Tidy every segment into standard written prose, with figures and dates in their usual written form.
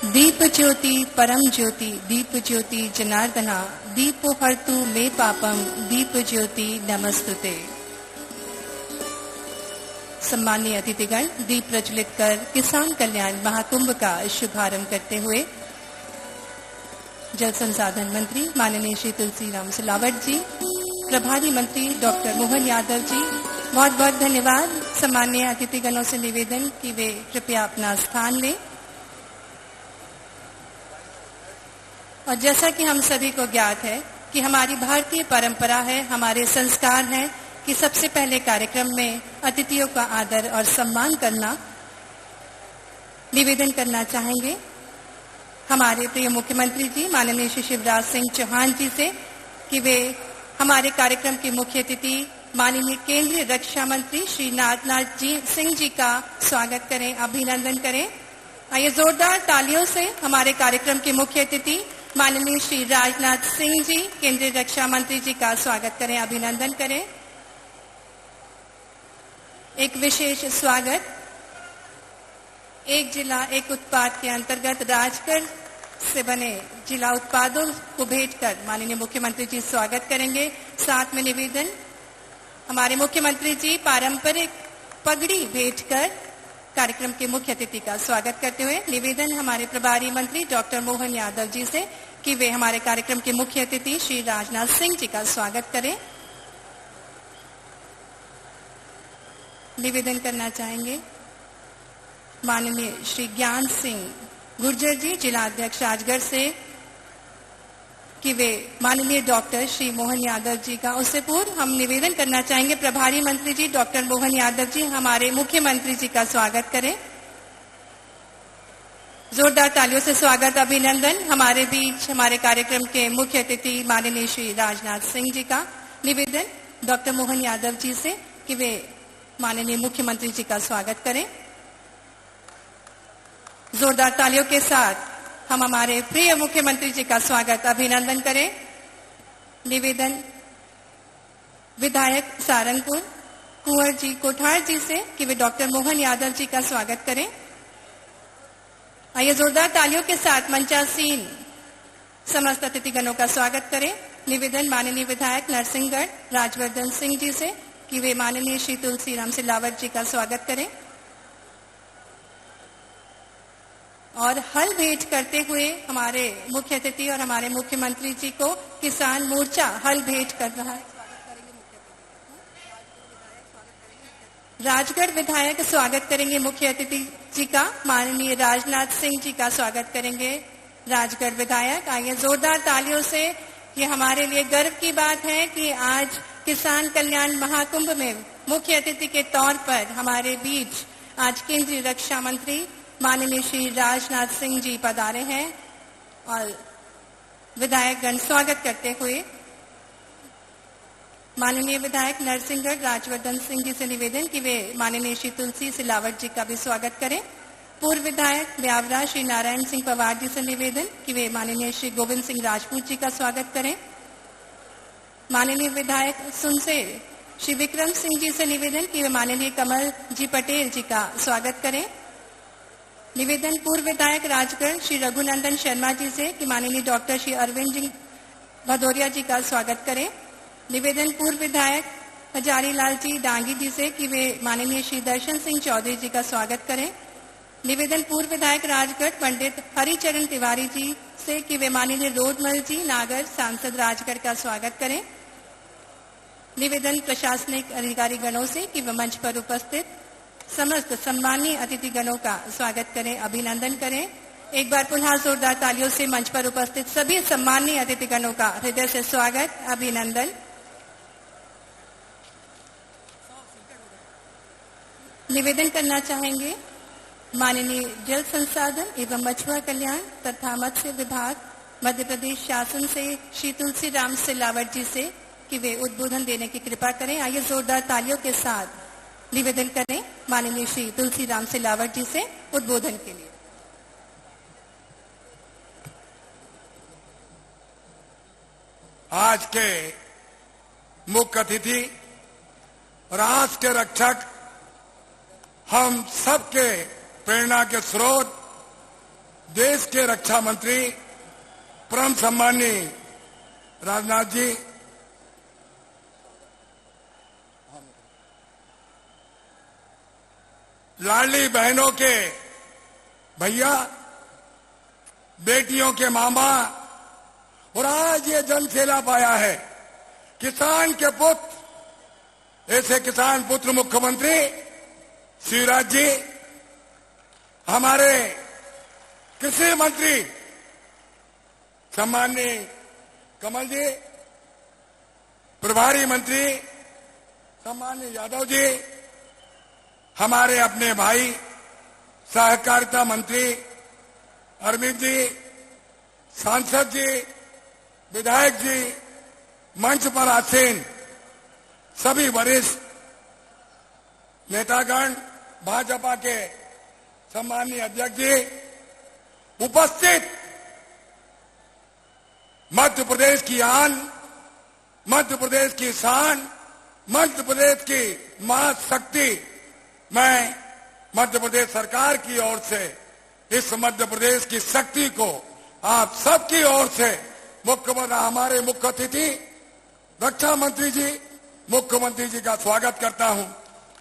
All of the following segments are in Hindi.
दीप ज्योति परम ज्योति दीप ज्योति जनार्दना दीपो हर्तु मे पापम दीप ज्योति नमस्तुते। सम्मानीय अतिथिगण, दीप प्रज्वलित कर किसान कल्याण महाकुंभ का शुभारंभ करते हुए जल संसाधन मंत्री माननीय श्री तुलसीराम सिलावट जी, प्रभारी मंत्री डॉक्टर मोहन यादव जी, बहुत बहुत धन्यवाद। सम्मानीय अतिथिगणों से निवेदन कि वे कृपया अपना स्थान लें। और जैसा कि हम सभी को ज्ञात है कि हमारी भारतीय परंपरा है, हमारे संस्कार हैं कि सबसे पहले कार्यक्रम में अतिथियों का आदर और सम्मान करना। निवेदन करना चाहेंगे हमारे प्रिय मुख्यमंत्री जी माननीय श्री शिवराज सिंह चौहान जी से कि वे हमारे कार्यक्रम के मुख्य अतिथि माननीय केंद्रीय रक्षा मंत्री श्री राजनाथ सिंह जी का स्वागत करें, अभिनंदन करें। आइए जोरदार तालियों से हमारे कार्यक्रम के मुख्य अतिथि माननीय श्री राजनाथ सिंह जी, केंद्रीय रक्षा मंत्री जी का स्वागत करें, अभिनंदन करें। एक विशेष स्वागत एक जिला एक उत्पाद के अंतर्गत राजगढ़ से बने जिला उत्पादों को भेंट कर माननीय मुख्यमंत्री जी स्वागत करेंगे। साथ में निवेदन हमारे मुख्यमंत्री जी पारंपरिक पगड़ी भेंट कर कार्यक्रम के मुख्य अतिथि का स्वागत करते हुए निवेदन हमारे प्रभारी मंत्री डॉक्टर मोहन यादव जी से कि वे हमारे कार्यक्रम के मुख्य अतिथि श्री राजनाथ सिंह जी का स्वागत करें। निवेदन करना चाहेंगे माननीय श्री ज्ञान सिंह गुर्जर जी, जिला अध्यक्ष राजगढ़ से कि वे माननीय डॉक्टर श्री मोहन यादव जी का। उससे पूर्व हम निवेदन करना चाहेंगे प्रभारी मंत्री जी डॉक्टर मोहन यादव जी हमारे मुख्यमंत्री जी का स्वागत करें। जोरदार तालियों से स्वागत, अभिनंदन हमारे बीच हमारे कार्यक्रम के मुख्य अतिथि माननीय श्री राजनाथ सिंह जी का। निवेदन डॉक्टर मोहन यादव जी से कि वे माननीय मुख्यमंत्री जी का स्वागत करें। जोरदार तालियों के साथ हम हमारे प्रिय मुख्यमंत्री जी का स्वागत, अभिनंदन करें। निवेदन विधायक सारंगपुर कुंवर जी कोठार जी से कि वे डॉक्टर मोहन यादव जी का स्वागत करें। आइए जोरदार तालियों के साथ मंचासीन समस्त अतिथिगणों का स्वागत करें। निवेदन माननीय विधायक नरसिंहगढ़ राजवर्धन सिंह जी से कि वे माननीय श्री तुलसीराम सिलावट जी का स्वागत करें। और हल भेंट करते हुए हमारे मुख्य अतिथि और हमारे मुख्यमंत्री जी को किसान मोर्चा हल भेंट कर रहा है। राजगढ़ विधायक स्वागत करेंगे मुख्य अतिथि जी का, माननीय राजनाथ सिंह जी का स्वागत करेंगे राजगढ़ विधायक। आइए जोरदार तालियों से, ये हमारे लिए गर्व की बात है कि आज किसान कल्याण महाकुंभ में मुख्य अतिथि के तौर पर हमारे बीच आज केंद्रीय रक्षा मंत्री माननीय श्री राजनाथ सिंह जी पधारे हैं। और विधायकगण स्वागत करते हुए माननीय विधायक नरसिंहगढ़ राजवर्धन सिंह जी से निवेदन कि वे माननीय श्री तुलसी सिलावट जी का भी स्वागत करें। पूर्व विधायक ब्यावरा श्री नारायण सिंह पवार जी से निवेदन कि वे माननीय श्री गोविंद सिंह राजपूत जी का स्वागत करें। माननीय विधायक सुनसेर श्री विक्रम सिंह जी से निवेदन कि वे माननीय कमल जी पटेल जी का स्वागत करें। निवेदन पूर्व विधायक राजगढ़ श्री रघुनंदन शर्मा जी से कि माननीय डॉक्टर श्री अरविंद जी भदौरिया जी का स्वागत करें। निवेदन पूर्व विधायक हजारी लाल जी डांगी जी से कि वे माननीय श्री दर्शन सिंह चौधरी जी का स्वागत करें। निवेदन पूर्व विधायक राजगढ़ पंडित हरिचरण तिवारी जी से कि वे माननीय रोडमल जी नागर सांसद राजगढ़ का स्वागत करें। निवेदन प्रशासनिक अधिकारी गणों से कि वे मंच पर उपस्थित समस्त सम्मानीय अतिथिगणों का स्वागत करें, अभिनंदन करें। एक बार पुनः जोरदार तालियों से मंच पर उपस्थित सभी सम्मानीय अतिथिगणों का हृदय से स्वागत, अभिनंदन। निवेदन करना चाहेंगे माननीय जल संसाधन एवं मछुआ कल्याण तथा मत्स्य विभाग मध्य प्रदेश शासन से श्री तुलसीराम सिलावट जी से कि वे उद्बोधन देने की कृपा करें। आइए जोरदार तालियों के साथ निवेदन करें माननीय श्री तुलसीराम सिलावट जी से उद्बोधन के लिए। आज के मुख्य अतिथि राष्ट्र के रक्षक, हम सबके प्रेरणा के स्रोत देश के रक्षा मंत्री परम सम्माननीय राजनाथ जी, लाडली बहनों के भैया, बेटियों के मामा, और आज ये जन सेला पाया है किसान के पुत्र, ऐसे किसान पुत्र मुख्यमंत्री शिवराज जी, हमारे कृषि मंत्री सम्माननीय कमल जी, प्रभारी मंत्री सम्माननीय यादव जी, हमारे अपने भाई सहकारिता मंत्री अरविंद जी, सांसद जी, विधायक जी, मंच पर आसीन सभी वरिष्ठ नेतागण, भाजपा के सम्माननीय अध्यक्ष जी, उपस्थित मध्य प्रदेश की आन, मध्य प्रदेश की शान, मध्य प्रदेश की महाशक्ति, मैं मध्य प्रदेश सरकार की ओर से इस मध्य प्रदेश की शक्ति को आप सबकी ओर से मुख्यमंत्री, हमारे मुख्य अतिथि रक्षा मंत्री जी, मुख्यमंत्री जी का स्वागत करता हूं,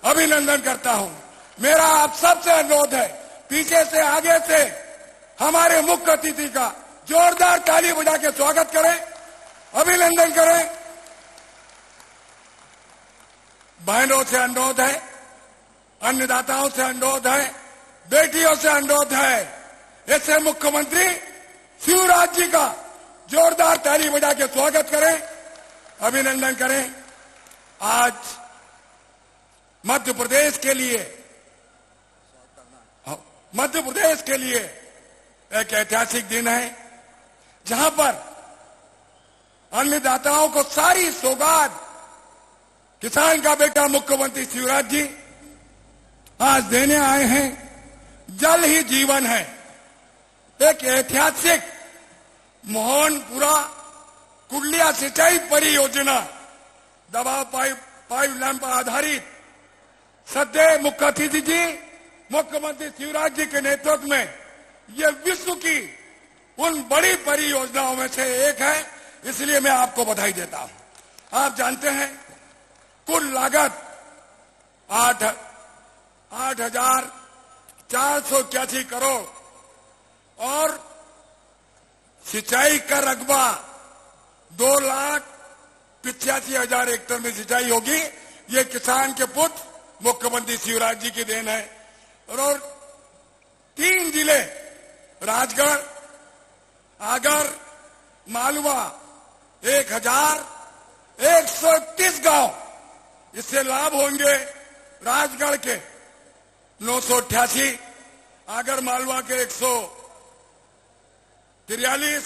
अभिनंदन करता हूं। मेरा आप सबसे अनुरोध है, पीछे से आगे से हमारे मुख्य अतिथि का जोरदार ताली बजा के स्वागत करें, अभिनंदन करें। बहनों से अनुरोध है, अन्नदाताओं से अनुरोध है, बेटियों से अनुरोध है, ऐसे मुख्यमंत्री शिवराज जी का जोरदार ताली बजा के स्वागत करें, अभिनंदन करें। आज मध्य प्रदेश के लिए एक ऐतिहासिक दिन है, जहां पर अन्नदाताओं को सारी सौगात किसान का बेटा मुख्यमंत्री शिवराज जी आज देने आए हैं। जल ही जीवन है, एक ऐतिहासिक मोहनपुरा कुंडलिया सिंचाई परियोजना दबाव पाइपलाइन पर आधारित सदैव मुख्य अतिथि जी, मुख्यमंत्री शिवराज जी के नेतृत्व में ये विश्व की उन बड़ी परियोजनाओं में से एक है, इसलिए मैं आपको बधाई देता हूं। आप जानते हैं कुल लागत 8,481 करोड़ और सिंचाई का रकबा 2,85,000 हेक्टेयर में सिंचाई होगी। ये किसान के पुत्र मुख्यमंत्री शिवराज जी की देन है। और 3 जिले राजगढ़, आगर, मालवा, 1,131 गांव इससे लाभ होंगे। राजगढ़ के 988, आगर मालवा के 143।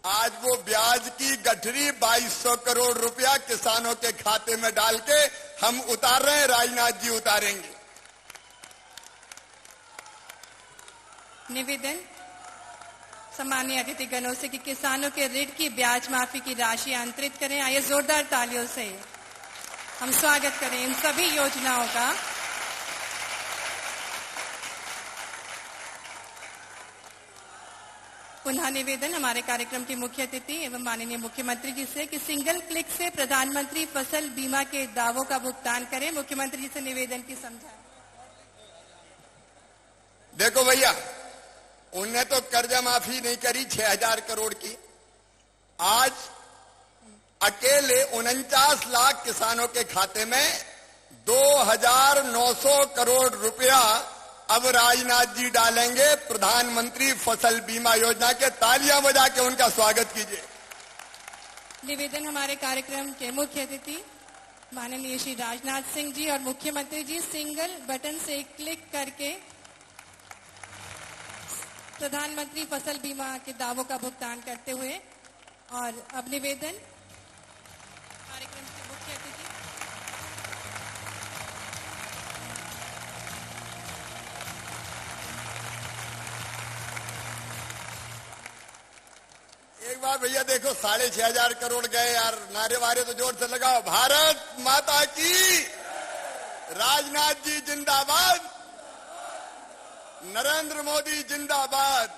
आज वो ब्याज की गठरी 2200 करोड़ रुपया किसानों के खाते में डाल के हम उतार रहे हैं, राजनाथ जी उतारेंगे। निवेदन सम्मानीय अतिथिगणों से कि किसानों के ऋण की ब्याज माफी की राशि अंतरित करें। आइए जोरदार तालियों से हम स्वागत करें इन सभी योजनाओं का। पुनः निवेदन हमारे कार्यक्रम के मुख्य अतिथि एवं माननीय मुख्यमंत्री जी से कि सिंगल क्लिक से प्रधानमंत्री फसल बीमा के दावों का भुगतान करें। मुख्यमंत्री जी से निवेदन की समझा। देखो भैया, उनने तो कर्जा माफी नहीं करी 6,000 करोड़ की। आज अकेले 49 लाख किसानों के खाते में 2,900 करोड़ रुपया अब राजनाथ जी डालेंगे प्रधानमंत्री फसल बीमा योजना के। तालियां बजा के उनका स्वागत कीजिए। निवेदन हमारे कार्यक्रम के मुख्य अतिथि माननीय श्री राजनाथ सिंह जी और मुख्यमंत्री जी सिंगल बटन से क्लिक करके प्रधानमंत्री फसल बीमा के दावों का भुगतान करते हुए। और अब निवेदन कार्यक्रम के मुख्य अतिथि एक बार भैया देखो 6,500 करोड़ गए यार। नारे वारे तो जोर से लगाओ। भारत माता की, राजनाथ जी जिंदाबाद, नरेंद्र मोदी जिंदाबाद।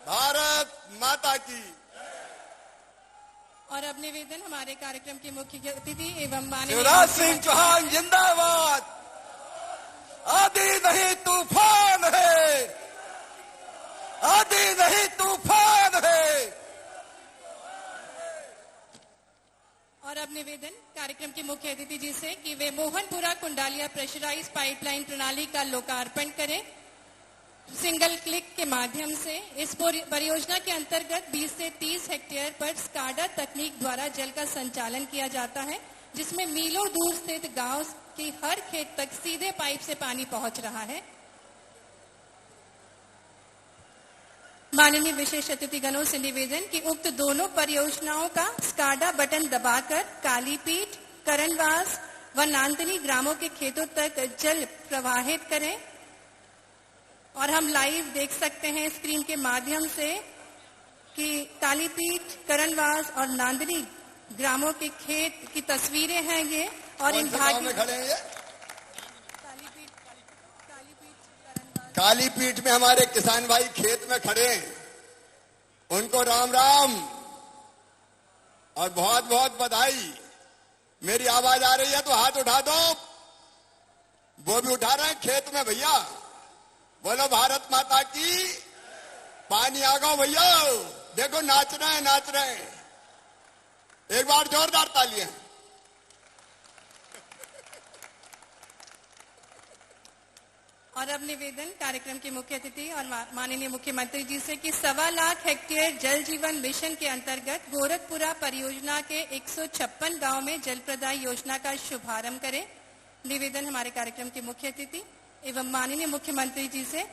भारत माता की। और अब निवेदन हमारे कार्यक्रम के मुख्य अतिथि एवं माननीय शिवराज सिंह चौहान जिंदाबाद। आदि नहीं तूफान है, आदि नहीं तूफान है। और अब निवेदन कार्यक्रम के मुख्य अतिथि जी से कि वे मोहनपुरा कुंडालिया प्रेशराइज पाइपलाइन प्रणाली का लोकार्पण करें सिंगल क्लिक के माध्यम से। इस परियोजना के अंतर्गत 20 से 30 हेक्टेयर पर स्काडा तकनीक द्वारा जल का संचालन किया जाता है, जिसमें मीलों दूर स्थित गांव के हर खेत तक सीधे पाइप से पानी पहुंच रहा है। माननीय विशेष अतिथिगणों से निवेदन कि उक्त दोनों परियोजनाओं का स्काडा बटन दबाकर कालीपीठ, करणवास व नांदनी ग्रामों के खेतों तक जल प्रवाहित करें। और हम लाइव देख सकते हैं स्क्रीन के माध्यम से कि कालीपीठ, करणवास और नांदनी ग्रामों के खेत की तस्वीरें हैं ये। और इन भाग में खड़े हैं ये कालीपीठ में हमारे किसान भाई खेत में खड़े हैं, उनको राम राम और बहुत बहुत बधाई। मेरी आवाज आ रही है तो हाथ उठा दो। वो भी उठा रहे हैं खेत में भैया। बोलो भारत माता की। पानी आ गया भैया, देखो नाच रहे हैं, नाच रहे हैं। एक बार जोरदार तालियां। और अब निवेदन कार्यक्रम के मुख्य अतिथि और माननीय मुख्यमंत्री जी से कि 1.25 लाख हेक्टेयर जल जीवन मिशन के अंतर्गत गोरखपुरा परियोजना के 156 गांव में जल प्रदाय योजना का शुभारंभ करें। निवेदन हमारे कार्यक्रम के मुख्य अतिथि एवं माननीय मुख्यमंत्री जी से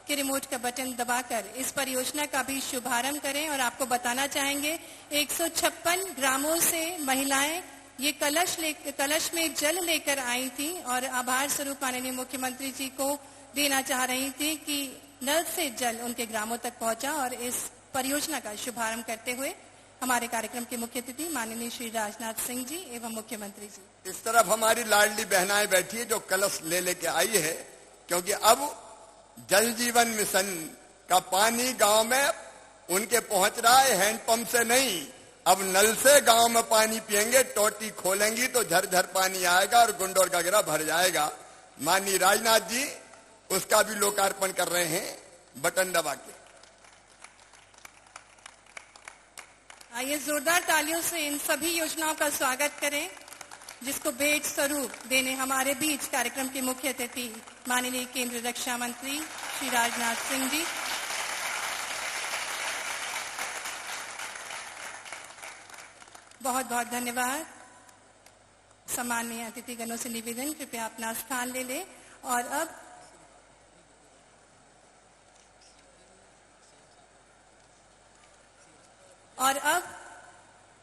कि रिमोट का बटन दबाकर इस परियोजना का भी शुभारंभ करें। और आपको बताना चाहेंगे 156 ग्रामों से महिलाएं ये कलश में जल लेकर आई थी और आभार स्वरूप माननीय मुख्यमंत्री जी को देना चाह रही थी कि नल से जल उनके ग्रामों तक पहुंचा। और इस परियोजना का शुभारंभ करते हुए हमारे कार्यक्रम के मुख्य अतिथि माननीय श्री राजनाथ सिंह जी एवं मुख्यमंत्री जी। इस तरफ हमारी लाडली बहनाएं बैठी है जो कलश ले लेके आई है, क्योंकि अब जल जीवन मिशन का पानी गांव में उनके पहुंच रहा है, हैंडपंप से नहीं। अब नल से गांव में पानी पिएंगे, टोटी खोलेंगी तो झरझर पानी आएगा और गुंडोर गगरा भर जाएगा। माननीय राजनाथ जी उसका भी लोकार्पण कर रहे हैं बटन दबा के। आइए जोरदार तालियों से इन सभी योजनाओं का स्वागत करें, जिसको भेंट स्वरूप देने हमारे बीच कार्यक्रम के मुख्य अतिथि माननीय केंद्रीय रक्षा मंत्री श्री राजनाथ सिंह जी। बहुत बहुत धन्यवाद। सम्माननीय अतिथिगणों से निवेदन कृपया अपना स्थान ले ले। और अब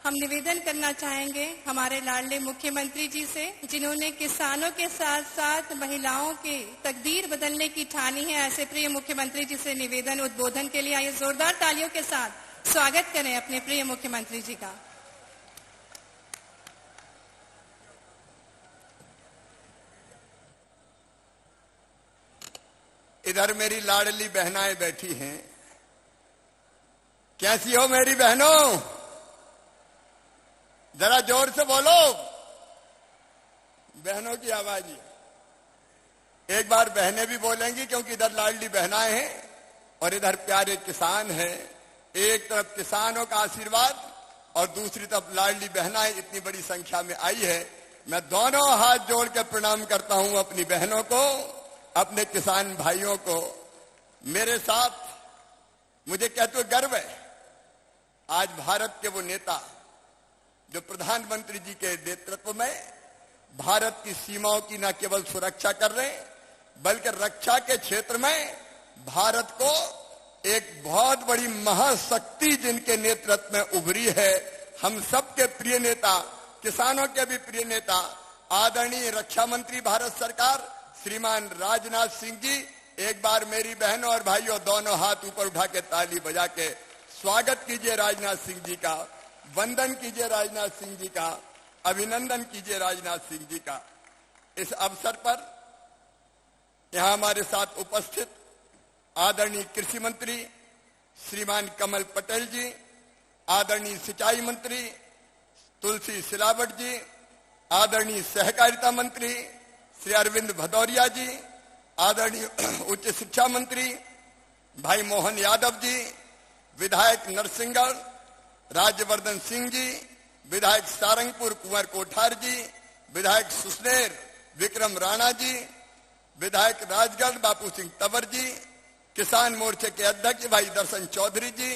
हम निवेदन करना चाहेंगे हमारे लाडले मुख्यमंत्री जी से, जिन्होंने किसानों के साथ साथ महिलाओं के तकदीर बदलने की ठानी है। ऐसे प्रिय मुख्यमंत्री जी से निवेदन उद्बोधन के लिए आइए जोरदार तालियों के साथ स्वागत करें अपने प्रिय मुख्यमंत्री जी का। इधर मेरी लाडली बहनाएं बैठी हैं। कैसी हो मेरी बहनों? जरा जोर से बोलो, बहनों की आवाज है। एक बार बहनें भी बोलेंगी, क्योंकि इधर लाडली बहनाएं हैं और इधर प्यारे किसान हैं। एक तरफ किसानों का आशीर्वाद और दूसरी तरफ लाडली बहनाएं इतनी बड़ी संख्या में आई है। मैं दोनों हाथ जोड़ के प्रणाम करता हूं अपनी बहनों को, अपने किसान भाइयों को। मेरे साथ मुझे कहते हुए गर्व है, आज भारत के वो नेता जो प्रधानमंत्री जी के नेतृत्व में भारत की सीमाओं की न केवल सुरक्षा कर रहे हैं, बल्कि रक्षा के क्षेत्र में भारत को एक बहुत बड़ी महाशक्ति जिनके नेतृत्व में उभरी है। हम सबके प्रिय नेता, किसानों के भी प्रिय नेता, आदरणीय रक्षा मंत्री भारत सरकार श्रीमान राजनाथ सिंह जी। एक बार मेरी बहनों और भाइयों दोनों हाथ ऊपर उठा के ताली बजा के स्वागत कीजिए राजनाथ सिंह जी का, वंदन कीजिए राजनाथ सिंह जी का, अभिनंदन कीजिए राजनाथ सिंह जी का। इस अवसर पर यहाँ हमारे साथ उपस्थित आदरणीय कृषि मंत्री श्रीमान कमल पटेल जी, आदरणीय सिंचाई मंत्री तुलसी सिलावट जी, आदरणीय सहकारिता मंत्री श्री अरविंद भदौरिया जी, आदरणीय उच्च शिक्षा मंत्री भाई मोहन यादव जी, विधायक नरसिंहगढ़ राज्यवर्धन सिंह जी, विधायक सारंगपुर कुंवर कोठार जी, विधायक सुसनेर विक्रम राणा जी, विधायक राजगढ़ बापू सिंह तंवर जी, किसान मोर्चे के अध्यक्ष भाई दर्शन चौधरी जी,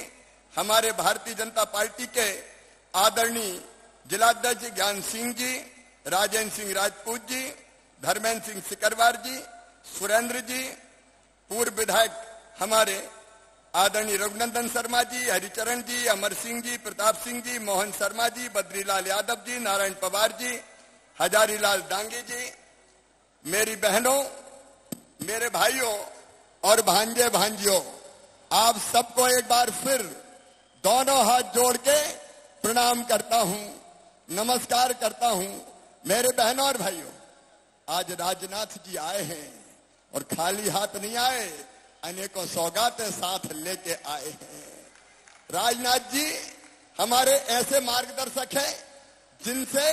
हमारे भारतीय जनता पार्टी के आदरणीय जिलाध्यक्ष ज्ञान सिंह जी, राजेंद्र सिंह राजपूत जी, धर्मेंद्र सिंह सिकरवार जी, सुरेंद्र जी, पूर्व विधायक हमारे आदरणीय रघुनंदन शर्मा जी, हरिचरण जी, अमर सिंह जी, प्रताप सिंह जी, मोहन शर्मा जी, बद्रीलाल यादव जी, नारायण पवार जी, हजारीलाल डांगे जी, मेरी बहनों, मेरे भाइयों और भांजे भांजियों, आप सबको एक बार फिर दोनों हाथ जोड़ के प्रणाम करता हूं, नमस्कार करता हूं। मेरे बहनों और भाइयों, आज राजनाथ जी आए हैं और खाली हाथ नहीं आए, अनेकों सौगातें साथ लेके आए हैं। राजनाथ जी हमारे ऐसे मार्गदर्शक हैं जिनसे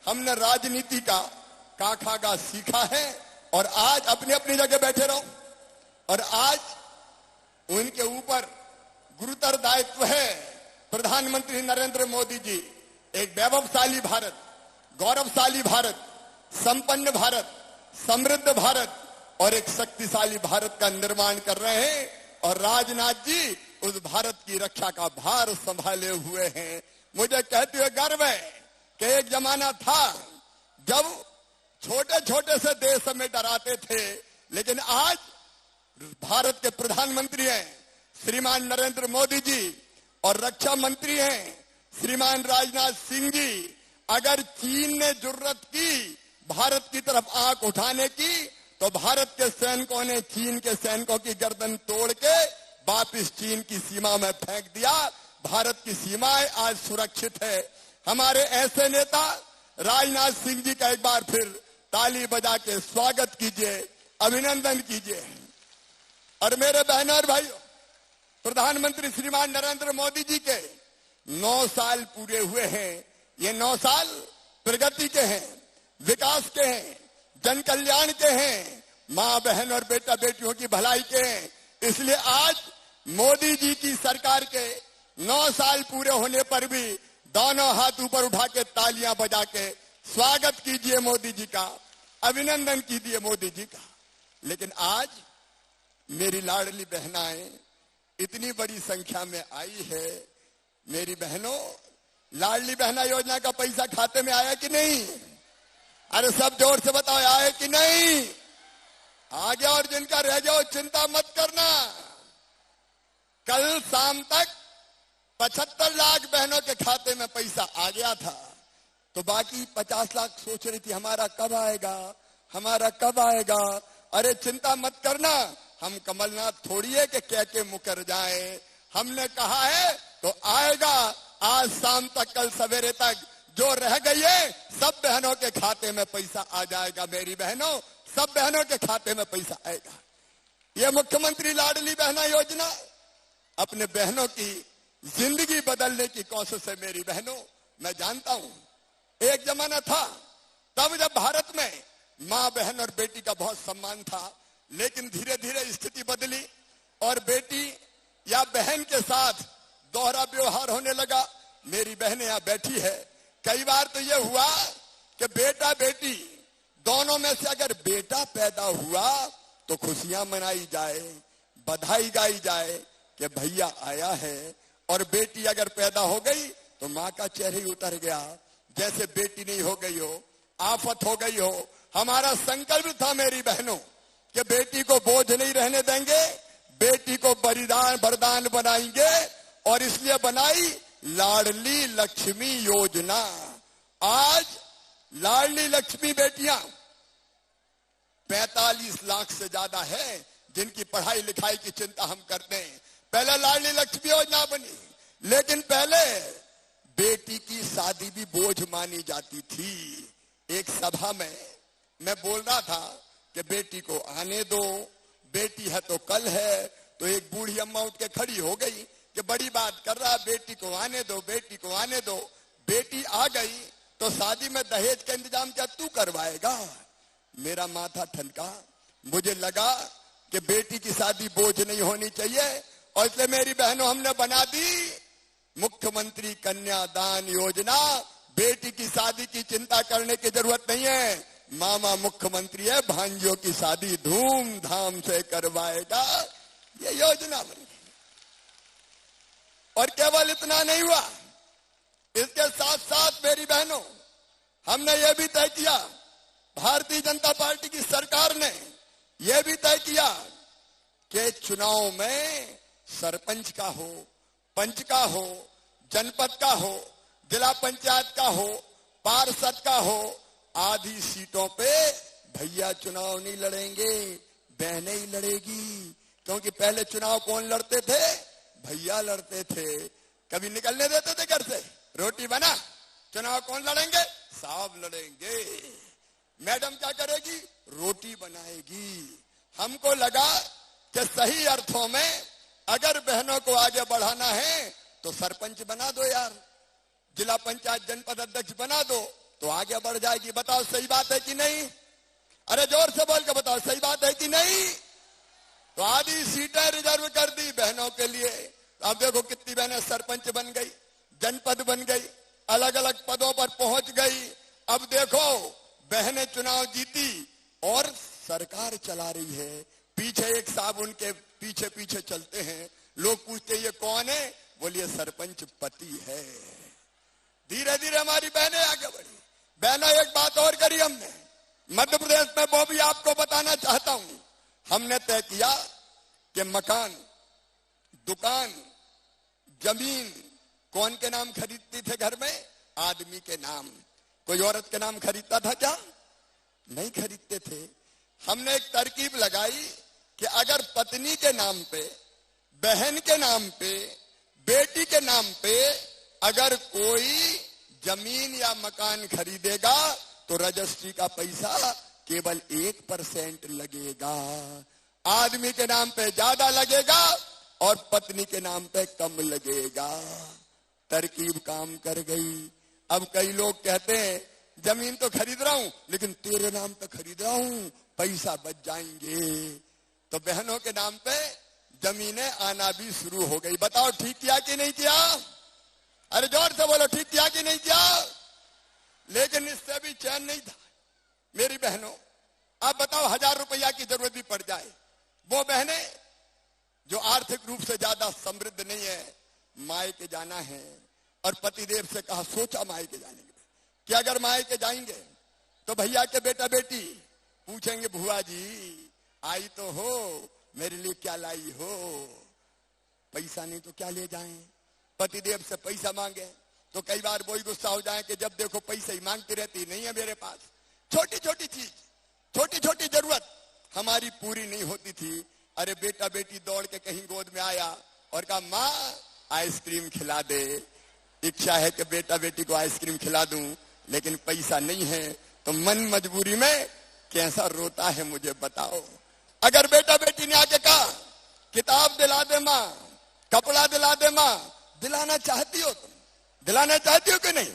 हमने राजनीति का काखागा सीखा है, और आज अपनी अपनी जगह बैठे रहो, और आज उनके ऊपर गुरुतर दायित्व है। प्रधानमंत्री नरेंद्र मोदी जी एक वैभवशाली भारत, गौरवशाली भारत, संपन्न भारत, समृद्ध भारत और एक शक्तिशाली भारत का निर्माण कर रहे हैं, और राजनाथ जी उस भारत की रक्षा का भार संभाले हुए हैं। मुझे कहते हुए गर्व है कि एक जमाना था जब छोटे छोटे से देश में डराते थे, लेकिन आज भारत के प्रधानमंत्री हैं श्रीमान नरेंद्र मोदी जी और रक्षा मंत्री हैं श्रीमान राजनाथ सिंह जी। अगर चीन ने जुर्रत की भारत की तरफ आंख उठाने की, तो भारत के सैनिकों ने चीन के सैनिकों की गर्दन तोड़ के वापिस चीन की सीमा में फेंक दिया। भारत की सीमाएं आज सुरक्षित है। हमारे ऐसे नेता राजनाथ सिंह जी का एक बार फिर ताली बजा के स्वागत कीजिए, अभिनंदन कीजिए। और मेरे बहनों और भाइयों, प्रधानमंत्री श्रीमान नरेंद्र मोदी जी के 9 साल पूरे हुए हैं। ये 9 साल प्रगति के हैं, विकास के हैं, जन कल्याण के हैं, मां बहन और बेटा बेटियों की भलाई के हैं। इसलिए आज मोदी जी की सरकार के 9 साल पूरे होने पर भी दोनों हाथ ऊपर उठा के तालियां बजा के स्वागत कीजिए मोदी जी का, अभिनंदन कीजिए मोदी जी का। लेकिन आज मेरी लाडली बहनाएं इतनी बड़ी संख्या में आई है। मेरी बहनों, लाडली बहना योजना का पैसा खाते में आया कि नहीं? अरे सब जोर से बताओ, आया कि नहीं? आ गया। और जिनका रह जाओ चिंता मत करना, कल शाम तक 75 लाख बहनों के खाते में पैसा आ गया था। तो बाकी 50 लाख सोच रही थी हमारा कब आएगा, हमारा कब आएगा। अरे चिंता मत करना, हम कमलनाथ थोड़ी है कि कह के मुकर जाए। हमने कहा है तो आएगा। आज शाम तक, कल सवेरे तक जो रह गई है सब बहनों के खाते में पैसा आ जाएगा। मेरी बहनों, सब बहनों के खाते में पैसा आएगा। ये मुख्यमंत्री लाडली बहना योजना अपने बहनों की जिंदगी बदलने की कोशिश है। मेरी बहनों, मैं जानता हूं एक जमाना था तब जब भारत में मां बहन और बेटी का बहुत सम्मान था, लेकिन धीरे धीरे स्थिति बदली और बेटी या बहन के साथ दोहरा व्यवहार होने लगा। मेरी बहन यहां बैठी है। कई बार तो यह हुआ कि बेटा बेटी दोनों में से अगर बेटा पैदा हुआ तो खुशियां मनाई जाए, बधाई गाई जाए कि भैया आया है, और बेटी अगर पैदा हो गई तो मां का चेहरा ही उतर गया, जैसे बेटी नहीं हो गई हो, आफत हो गई हो। हमारा संकल्प था मेरी बहनों कि बेटी को बोझ नहीं रहने देंगे, बेटी को बलिदान वरदान बनाएंगे, और इसलिए बनाई लाडली लक्ष्मी योजना। आज लाडली लक्ष्मी बेटियां 45 लाख से ज्यादा है जिनकी पढ़ाई लिखाई की चिंता हम करते हैं। पहले लाडली लक्ष्मी योजना बनी, लेकिन पहले बेटी की शादी भी बोझ मानी जाती थी। एक सभा में मैं बोल रहा था कि बेटी को आने दो, बेटी है तो कल है। तो एक बूढ़ी अम्मा उठ के खड़ी हो गई कि बड़ी बात कर रहा, बेटी को आने दो, बेटी को आने दो। बेटी आ गई तो शादी में दहेज का इंतजाम क्या तू करवाएगा? मेरा माथा ठनका, मुझे लगा कि बेटी की शादी बोझ नहीं होनी चाहिए, और इसलिए मेरी बहनों हमने बना दी मुख्यमंत्री कन्यादान योजना। बेटी की शादी की चिंता करने की जरूरत नहीं है, मामा मुख्यमंत्री है, भांजियों की शादी धूमधाम से करवाएगा। ये योजना बनी। और केवल इतना नहीं हुआ, इसके साथ साथ मेरी बहनों हमने ये भी तय किया, भारतीय जनता पार्टी की सरकार ने यह भी तय किया कि चुनाव में सरपंच का हो, पंच का हो, जनपद का हो, जिला पंचायत का हो, पार्षद का हो, आधी सीटों पे भैया चुनाव नहीं लड़ेंगे, बहनें ही लड़ेगी। क्योंकि पहले चुनाव कौन लड़ते थे? भैया लड़ते थे। कभी निकलने देते थे घर से? रोटी बना, चुनाव कौन लड़ेंगे? साहब लड़ेंगे। मैडम क्या करेगी? रोटी बनाएगी। हमको लगा कि सही अर्थों में अगर बहनों को आगे बढ़ाना है तो सरपंच बना दो यार, जिला पंचायत जनपद अध्यक्ष बना दो तो आगे बढ़ जाएगी। बताओ सही बात है कि नहीं? अरे जोर से बोल के बताओ सही बात है कि नहीं? तो आधी सीटें रिजर्व कर दी बहनों के लिए। अब देखो कितनी बहनें सरपंच बन गई, जनपद बन गई, अलग अलग पदों पर पहुंच गई। अब देखो बहनें चुनाव जीती और सरकार चला रही है। पीछे एक साहब उनके पीछे पीछे चलते हैं। लोग पूछते ये कौन है? बोलिए सरपंच पति है। धीरे धीरे हमारी बहनें आगे बढ़ी। बहनों एक बात और करी हमने मध्य प्रदेश में, वो भी आपको बताना चाहता हूं। हमने तय किया कि मकान, दुकान, जमीन कौन के नाम खरीदती थे घर में? आदमी के नाम। कोई औरत के नाम खरीदता था क्या? नहीं खरीदते थे। हमने एक तरकीब लगाई कि अगर पत्नी के नाम पे, बहन के नाम पे, बेटी के नाम पे अगर कोई जमीन या मकान खरीदेगा तो रजिस्ट्री का पैसा केवल 1% लगेगा। आदमी के नाम पे ज्यादा लगेगा और पत्नी के नाम पे कम लगेगा। तरकीब काम कर गई। अब कई लोग कहते हैं जमीन तो खरीद रहा हूं लेकिन तेरे नाम पे खरीद रहा हूं, पैसा बच जाएंगे। तो बहनों के नाम पे जमीनें आना भी शुरू हो गई। बताओ ठीक किया कि नहीं किया? अरे जोर से बोलो ठीक किया कि नहीं किया? लेकिन इससे भी चैन नहीं था मेरी बहनों। अब बताओ 1000 रुपया की जरूरत भी पड़ जाए, वो बहनें जो आर्थिक रूप से ज्यादा समृद्ध नहीं है, मायके जाना है, और पतिदेव से कहा, सोचा मायके जाने के कि अगर मायके जाएंगे तो भैया के बेटा बेटी पूछेंगे बुआ जी आई तो हो, मेरे लिए क्या लाई हो? पैसा नहीं तो क्या ले जाएं? पतिदेव से पैसा मांगे तो कई बार वही गुस्सा हो जाए कि जब देखो पैसे ही मांगती रहती, नहीं है मेरे पास। छोटी छोटी चीज, छोटी छोटी जरूरत हमारी पूरी नहीं होती थी। अरे बेटा बेटी दौड़ के कहीं गोद में आया और कहा माँ आइसक्रीम खिला दे। इच्छा है कि बेटा बेटी को आइसक्रीम खिला दूं लेकिन पैसा नहीं है, तो मन मजबूरी में कैसा रोता है मुझे बताओ। अगर बेटा बेटी ने आके कहा किताब दिला दे माँ, कपड़ा दिला दे माँ, दिलाना चाहती हो तुम? दिलाना चाहती हो कि नहीं?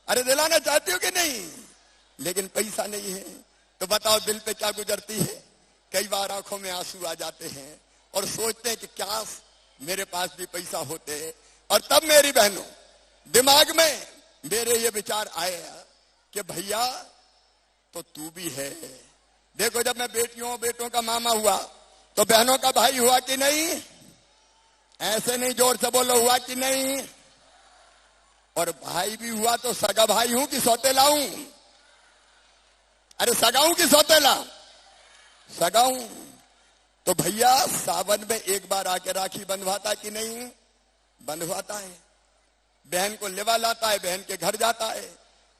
अरे दिलाना चाहती हो कि नहीं? लेकिन पैसा नहीं है तो बताओ दिल पे क्या गुजरती है? कई बार आंखों में आंसू आ जाते हैं और सोचते हैं कि क्या मेरे पास भी पैसा होते। और तब मेरी बहनों दिमाग में मेरे ये विचार आए कि भैया तो तू भी है। देखो जब मैं बेटियों बेटों का मामा हुआ तो बहनों का भाई हुआ कि नहीं? ऐसे नहीं, जोर से बोलो, हुआ कि नहीं? और भाई भी हुआ तो सगा भाई हूं कि सौतेला हूं? अरे सगा हूं कि सौतेला? सगा हूं। तो भैया सावन में एक बार आके राखी बंधवाता कि नहीं? बंधवाता है। बहन को लेवा लाता है, बहन के घर जाता है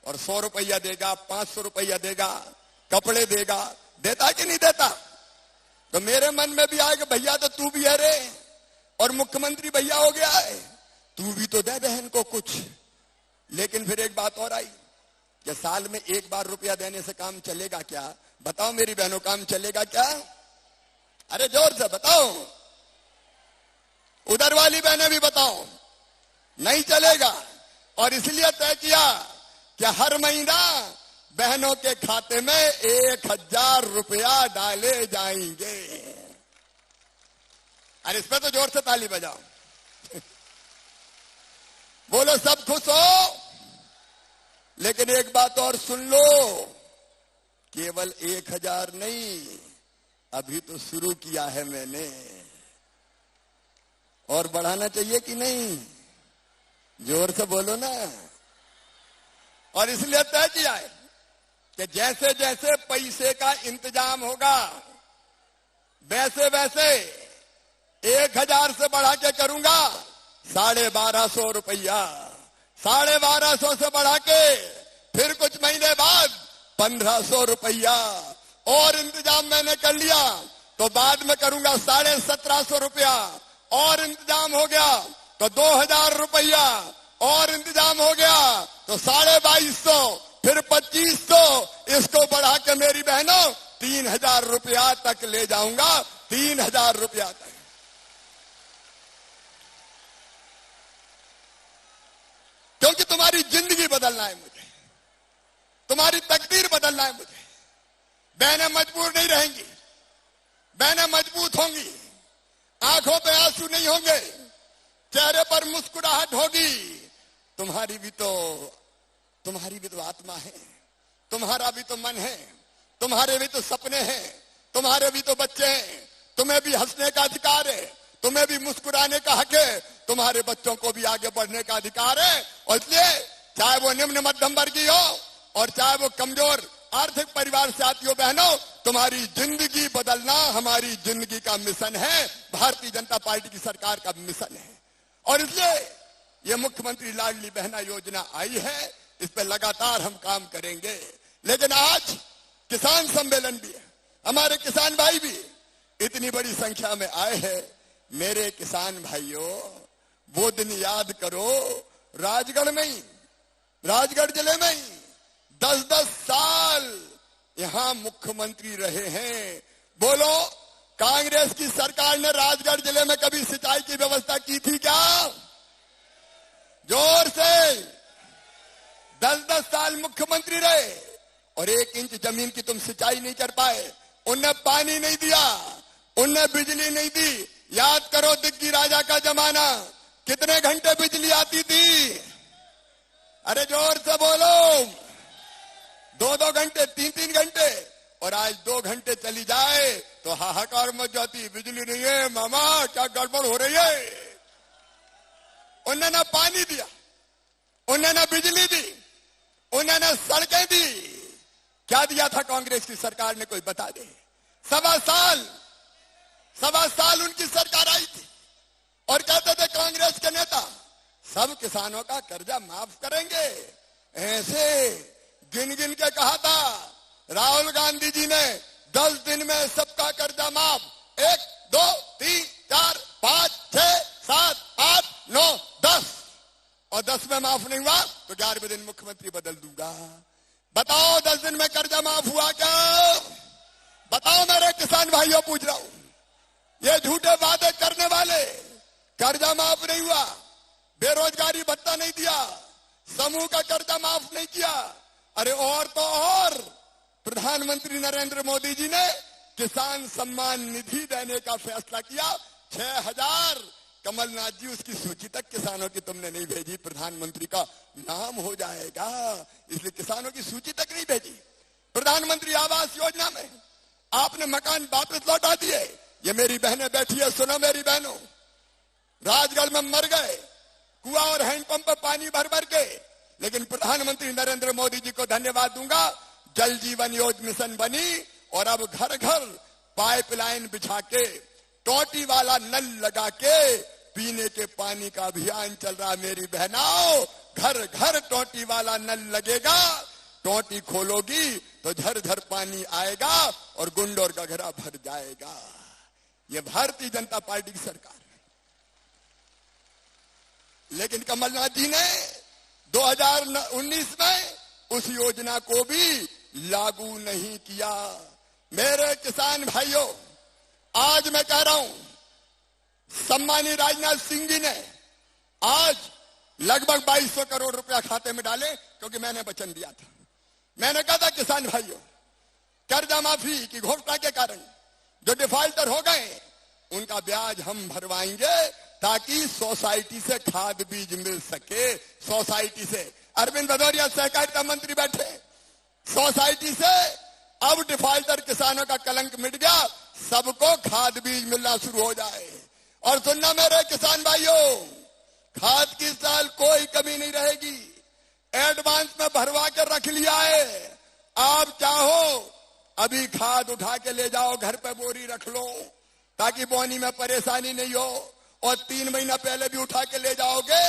और 100 रुपया देगा, 500 रुपया देगा, कपड़े देगा, देता कि नहीं देता? तो मेरे मन में भी आया कि भैया तो तू भी है रे, और मुख्यमंत्री भैया हो गया है, तू भी तो दे बहन को कुछ। लेकिन फिर एक बात और आई कि साल में एक बार रुपया देने से काम चलेगा क्या? बताओ मेरी बहनों, काम चलेगा क्या? अरे जोर से बताओ। उधर वाली बहनें भी बताओ। नहीं चलेगा। और इसलिए तय किया कि हर महीना बहनों के खाते में 1000 रुपया डाले जाएंगे। अरे इस पे तो जोर से ताली बजाओ। बोलो सब खुश हो। लेकिन एक बात और सुन लो, केवल 1000 नहीं, अभी तो शुरू किया है मैंने, और बढ़ाना चाहिए कि नहीं? जोर से बोलो ना। और इसलिए तय किया है कि जैसे जैसे पैसे का इंतजाम होगा वैसे वैसे 1000 से बढ़ा के करूंगा 1250 रुपया, 1250 से बढ़ा के फिर कुछ महीने बाद 1500 रुपया, और इंतजाम मैंने कर लिया तो बाद में करूंगा 1750 रुपया, और इंतजाम हो गया तो 2000 रुपया, और इंतजाम हो गया तो 2250, फिर 2500, इसको बढ़ा के मेरी बहनों 3000 रुपया तक ले जाऊंगा। 3000 रुपया तक। क्योंकि तुम्हारी जिंदगी बदलना है मुझे, तुम्हारी तकदीर बदलना है मुझे। बहनें मजबूर नहीं रहेंगी, बहनें मजबूत होंगी, आंखों पे आंसू नहीं होंगे, चेहरे पर मुस्कुराहट होगी। तुम्हारी भी तो आत्मा है, तुम्हारा भी तो मन है, तुम्हारे भी तो सपने हैं, तुम्हारे भी तो बच्चे हैं, तुम्हें भी हंसने का अधिकार है, तुम्हें भी मुस्कुराने का हक है, तुम्हारे बच्चों को भी आगे बढ़ने का अधिकार है। और इसलिए चाहे वो निम्न मध्यम वर्गीय हो और चाहे वो कमजोर आर्थिक परिवार से आती हो बहनों, तुम्हारी जिंदगी बदलना हमारी जिंदगी का मिशन है, भारतीय जनता पार्टी की सरकार का मिशन है। और इसलिए ये मुख्यमंत्री लाडली बहना योजना आई है, इस पर लगातार हम काम करेंगे। लेकिन आज किसान सम्मेलन भी है, हमारे किसान भाई भी इतनी बड़ी संख्या में आए हैं। मेरे किसान भाइयों, वो दिन याद करो राजगढ़ में ही, राजगढ़ जिले में ही 10-10 साल यहां मुख्यमंत्री रहे हैं। बोलो, कांग्रेस की सरकार ने राजगढ़ जिले में कभी सिंचाई की व्यवस्था की थी क्या? जोर से। 10-10 साल मुख्यमंत्री रहे और 1 इंच जमीन की तुम सिंचाई नहीं कर पाए। उनने पानी नहीं दिया, उनने बिजली नहीं दी। याद करो दिग्गी राजा का जमाना, कितने घंटे बिजली आती थी? अरे जोर से बोलो। 2-2 घंटे, 3-3 घंटे। और आज 2 घंटे चली जाए तो हाहाकार मच जाती, बिजली नहीं है मामा, क्या गड़बड़ हो रही है। उन्होंने पानी दिया, उन्होंने बिजली दी, उन्होंने सड़कें दी। क्या दिया था कांग्रेस की सरकार ने, कोई बता दे। 1.25 साल उनकी सरकार आई थी और कहते थे कांग्रेस के नेता सब किसानों का कर्जा माफ करेंगे। ऐसे गिन गिन के कहा था राहुल गांधी जी ने 10 दिन में सबका कर्जा माफ। 1, 2, 3, 4, 5, 6, 7, 8, 9, 10, और 10 में माफ नहीं हुआ तो 11वें दिन मुख्यमंत्री बदल दूंगा। बताओ 10 दिन में कर्जा माफ हुआ क्या? बताओ मेरे किसान भाइयों, पूछ रहा हूं। ये झूठे वादे करने वाले, कर्जा माफ नहीं हुआ, बेरोजगारी भत्ता नहीं दिया, समूह का कर्जा माफ नहीं किया। अरे और तो और, प्रधानमंत्री नरेंद्र मोदी जी ने किसान सम्मान निधि देने का फैसला किया। 6000 कमलनाथ जी, उसकी सूची तक किसानों की तुमने नहीं भेजी, प्रधानमंत्री का नाम हो जाएगा इसलिए किसानों की सूची तक नहीं भेजी। प्रधानमंत्री आवास योजना में आपने मकान वापस लौटा दिए। ये मेरी बहनें बैठी है, सुनो मेरी बहनों, राजगढ़ में मर गए कुआं और हैंडपंप पर पानी भर भर के, लेकिन प्रधानमंत्री नरेंद्र मोदी जी को धन्यवाद दूंगा, जल जीवन योजना मिशन बनी और अब घर घर पाइपलाइन बिछा के, टोटी वाला नल लगा के पीने के पानी का अभियान चल रहा। मेरी बहनाओं, घर घर टोटी वाला नल लगेगा, टोटी खोलोगी तो झरझर पानी आएगा और गुंडोर का घड़ा भर जाएगा। ये भारतीय जनता पार्टी की सरकार है। लेकिन कमलनाथ जी ने 2019 में उस योजना को भी लागू नहीं किया। मेरे किसान भाइयों, आज मैं कह रहा हूं, सम्मानीय राजनाथ सिंह जी ने आज लगभग 2200 करोड़ रुपया खाते में डाले, क्योंकि मैंने वचन दिया था। मैंने कहा था किसान भाइयों, कर्जा माफी की घोषणा के कारण जो डिफॉल्टर हो गए उनका ब्याज हम भरवाएंगे, ताकि सोसाइटी से खाद बीज मिल सके। सोसाइटी से अरविंद भदौरिया सहकारिता मंत्री बैठे, सोसाइटी से अब डिफॉल्टर किसानों का कलंक मिट गया, सबको खाद बीज मिलना शुरू हो जाए। और सुनना मेरे किसान भाइयों, खाद की साल कोई कमी नहीं रहेगी। एडवांस में भरवा के रख लिया है। आप चाहो अभी खाद उठा के ले जाओ, घर पे बोरी रख लो, ताकि बोनी में परेशानी नहीं हो। और 3 महीना पहले भी उठा के ले जाओगे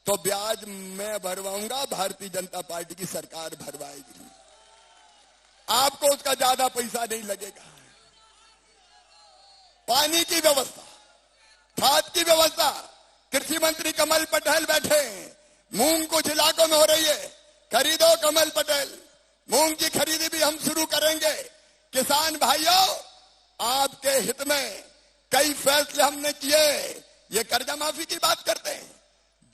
तो ब्याज मैं भरवाऊंगा, भारतीय जनता पार्टी की सरकार भरवाएगी। आपको उसका ज्यादा पैसा नहीं लगेगा। पानी की व्यवस्था, खाद की व्यवस्था, कृषि मंत्री कमल पटेल बैठे। मूंग कुछ इलाकों में हो रही है, खरीदो कमल पटेल, मूंग की खरीदी भी हम शुरू करेंगे। किसान भाइयों, आपके हित में कई फैसले हमने किए। ये कर्जा माफी की बात करते हैं,